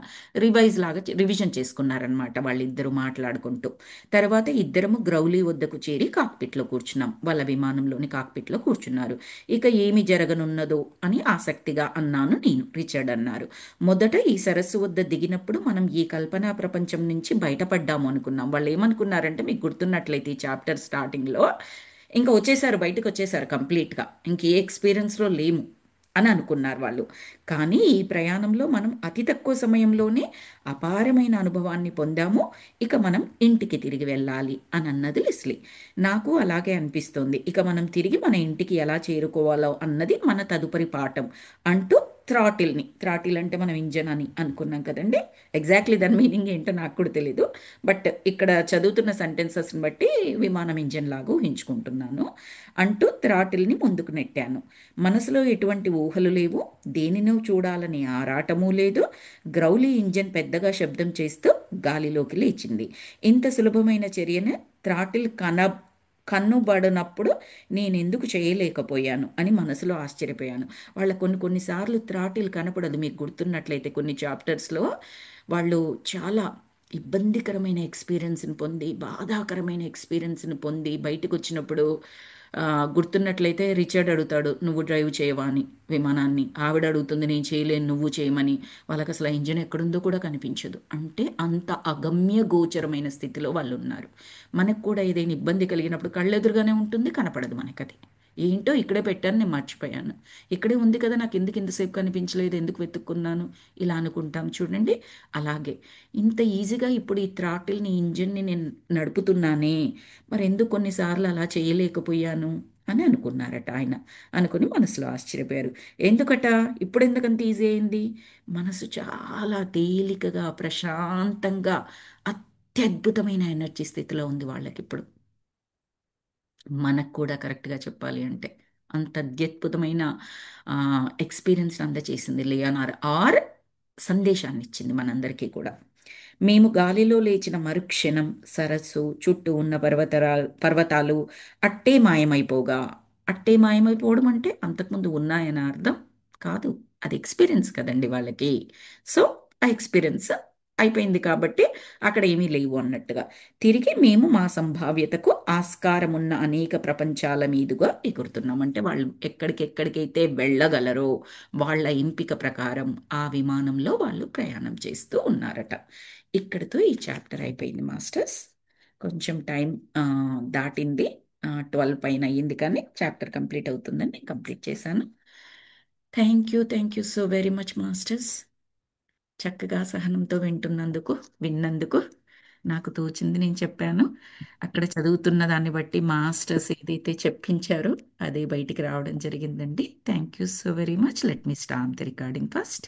రివిజన్ చేసుకున్నారనమాట వాళ్ళిద్దరూ మాట్లాడుకుంటూ. తర్వాత ఇద్దరము గ్రౌలీ వద్దకు చేరి కాక్పిట్లో కూర్చున్నాం. వాళ్ళ విమానంలోని కాక్పిట్లో కూర్చున్నారు. ఇక ఏమి జరగనున్నదో అని ఆసక్తిగా అన్నాను నేను. రిచర్డ్ అన్నారు, మొదట ఈ సరస్సు వద్ద దిగినప్పుడు మనం ఈ కల్పనా ప్రపంచం నుంచి బయటపడ్డాము అనుకున్నాం. వాళ్ళు ఏమనుకున్నారంటే, మీకు గుర్తున్నట్లయితే ఈ చాప్టర్ స్టార్టింగ్లో ఇంకా వచ్చేసారు, బయటకు వచ్చేసారు కంప్లీట్గా, ఇంకే ఎక్స్పీరియన్స్లో లేము అని అనుకున్నారు వాళ్ళు. కానీ ఈ ప్రయాణంలో మనం అతి తక్కువ సమయంలోనే అపారమైన అనుభవాన్ని పొందాము. ఇక మనం ఇంటికి తిరిగి వెళ్ళాలి అని అన్నది లెస్లీ. నాకు అలాగే అనిపిస్తోంది. ఇక మనం తిరిగి మన ఇంటికి ఎలా చేరుకోవాలో అన్నది మన తదుపరి పాఠం అంటూ థ్రాటిల్ అంటే మనం ఇంజన్ అని అనుకున్నాం కదండి. ఎగ్జాక్ట్లీ దాని మీనింగ్ ఏంటో నాకు కూడా తెలీదు. బట్ ఇక్కడ చదువుతున్న సెంటెన్సెస్ని బట్టి విమానం ఇంజన్ లాగా ఊహించుకుంటున్నాను. అంటూ థ్రాటిల్ని ముందుకు నెట్టాను. మనసులో ఎటువంటి ఊహలు లేవు, దేనినో చూడాలని ఆరాటమూ లేదు. గ్రౌలీ ఇంజన్ పెద్దగా శబ్దం చేస్తూ గాలిలోకి లేచింది. ఇంత సులభమైన చర్యను థ్రాటిల్ కన్నుబడినప్పుడు నేనెందుకు చేయలేకపోయాను అని మనసులో ఆశ్చర్యపోయాను. వాళ్ళ కొన్నిసార్లు థ్రాటిల్ కనపడదు. మీకు గుర్తున్నట్లయితే కొన్ని చాప్టర్స్లో వాళ్ళు చాలా ఇబ్బందికరమైన ఎక్స్పీరియన్స్ని పొంది, బాధాకరమైన ఎక్స్పీరియన్స్ని పొంది బయటకు వచ్చినప్పుడు ఆ, గుర్తున్నట్లయితే రిచర్డ్ అడుగుతాడు, నువ్వు డ్రైవ్ చేయవా అని విమానాన్ని. ఆవిడ అడుగుతుంది, నేను చేయలేను నువ్వు చేయమని. వాళ్ళకి అసలు ఆ ఇంజిన్ ఎక్కడుందో కూడా కనిపించదు. అంటే అంత అగమ్య గోచరమైన స్థితిలో వాళ్ళు ఉన్నారు. మనకు కూడా ఏదైనా ఇబ్బంది కలిగినప్పుడు కళ్ళెదురుగానే ఉంటుంది, కనపడదు మనకది. ఏంటో ఇక్కడే పెట్టాను, నేను మర్చిపోయాను, ఇక్కడే ఉంది కదా, నాకు ఎందుకు ఇంతసేపు కనిపించలేదు, ఎందుకు వెతుక్కున్నాను, ఇలా అనుకుంటాం చూడండి. అలాగే ఇంత ఈజీగా ఇప్పుడు ఈ థ్రాటిల్ని, ఇంజిన్ని నేను నడుపుతున్నానే, మరి ఎందుకు కొన్నిసార్లు అలా చేయలేకపోయాను అని అనుకున్నారట ఆయన. అనుకుని మనసులో ఆశ్చర్యపోయారు. ఎందుకట ఇప్పుడు ఎందుకంత ఈజీ అయింది? మనసు చాలా తేలికగా, ప్రశాంతంగా, అత్యద్భుతమైన ఎనర్జీ స్థితిలో ఉంది వాళ్ళకి ఇప్పుడు. మనకు కూడా కరెక్ట్గా చెప్పాలి అంటే అంత అత్యద్భుతమైన ఎక్స్పీరియన్స్ అందచేసింది లియోనార్, ఆర్ సందేశాన్ని ఇచ్చింది మనందరికీ కూడా. మేము గాలిలో లేచిన మరుక్షణం సరస్సు చుట్టూ ఉన్న పర్వతాలు అట్టే మాయమైపోగా. అట్టే మాయమైపోవడం అంటే అంతకుముందు ఉన్నాయని అర్థం కాదు. అది ఎక్స్పీరియన్స్ కదండి వాళ్ళకి. సో ఆ ఎక్స్పీరియన్స్ అయిపోయింది కాబట్టి అక్కడ ఏమీ లేవు అన్నట్టుగా. తిరిగి మేము మా సంభావ్యతకు ఆస్కారం ఉన్న అనేక ప్రపంచాల మీదుగా ఎగురుతున్నాం. అంటే వాళ్ళు ఎక్కడికెక్కడికైతే వెళ్ళగలరో వాళ్ళ ఎంపిక ప్రకారం ఆ విమానంలో వాళ్ళు ప్రయాణం చేస్తూ ఉన్నారట. ఇక్కడితో ఈ చాప్టర్ అయిపోయింది మాస్టర్స్. కొంచెం టైం దాటింది, 12 పైన అయ్యింది, కానీ చాప్టర్ కంప్లీట్ అవుతుందని నేను కంప్లీట్ చేశాను. Thank you so very much masters. చక్కగా సహనంతో విన్నందుకు నాకు తోచింది నేను చెప్పాను. అక్కడ చదువుతున్న దాన్ని బట్టి మాస్టర్స్ ఏదైతే చెప్పించారో అదే బయటికి రావడం జరిగిందండి. Thank you so very much. Let me start the recording first.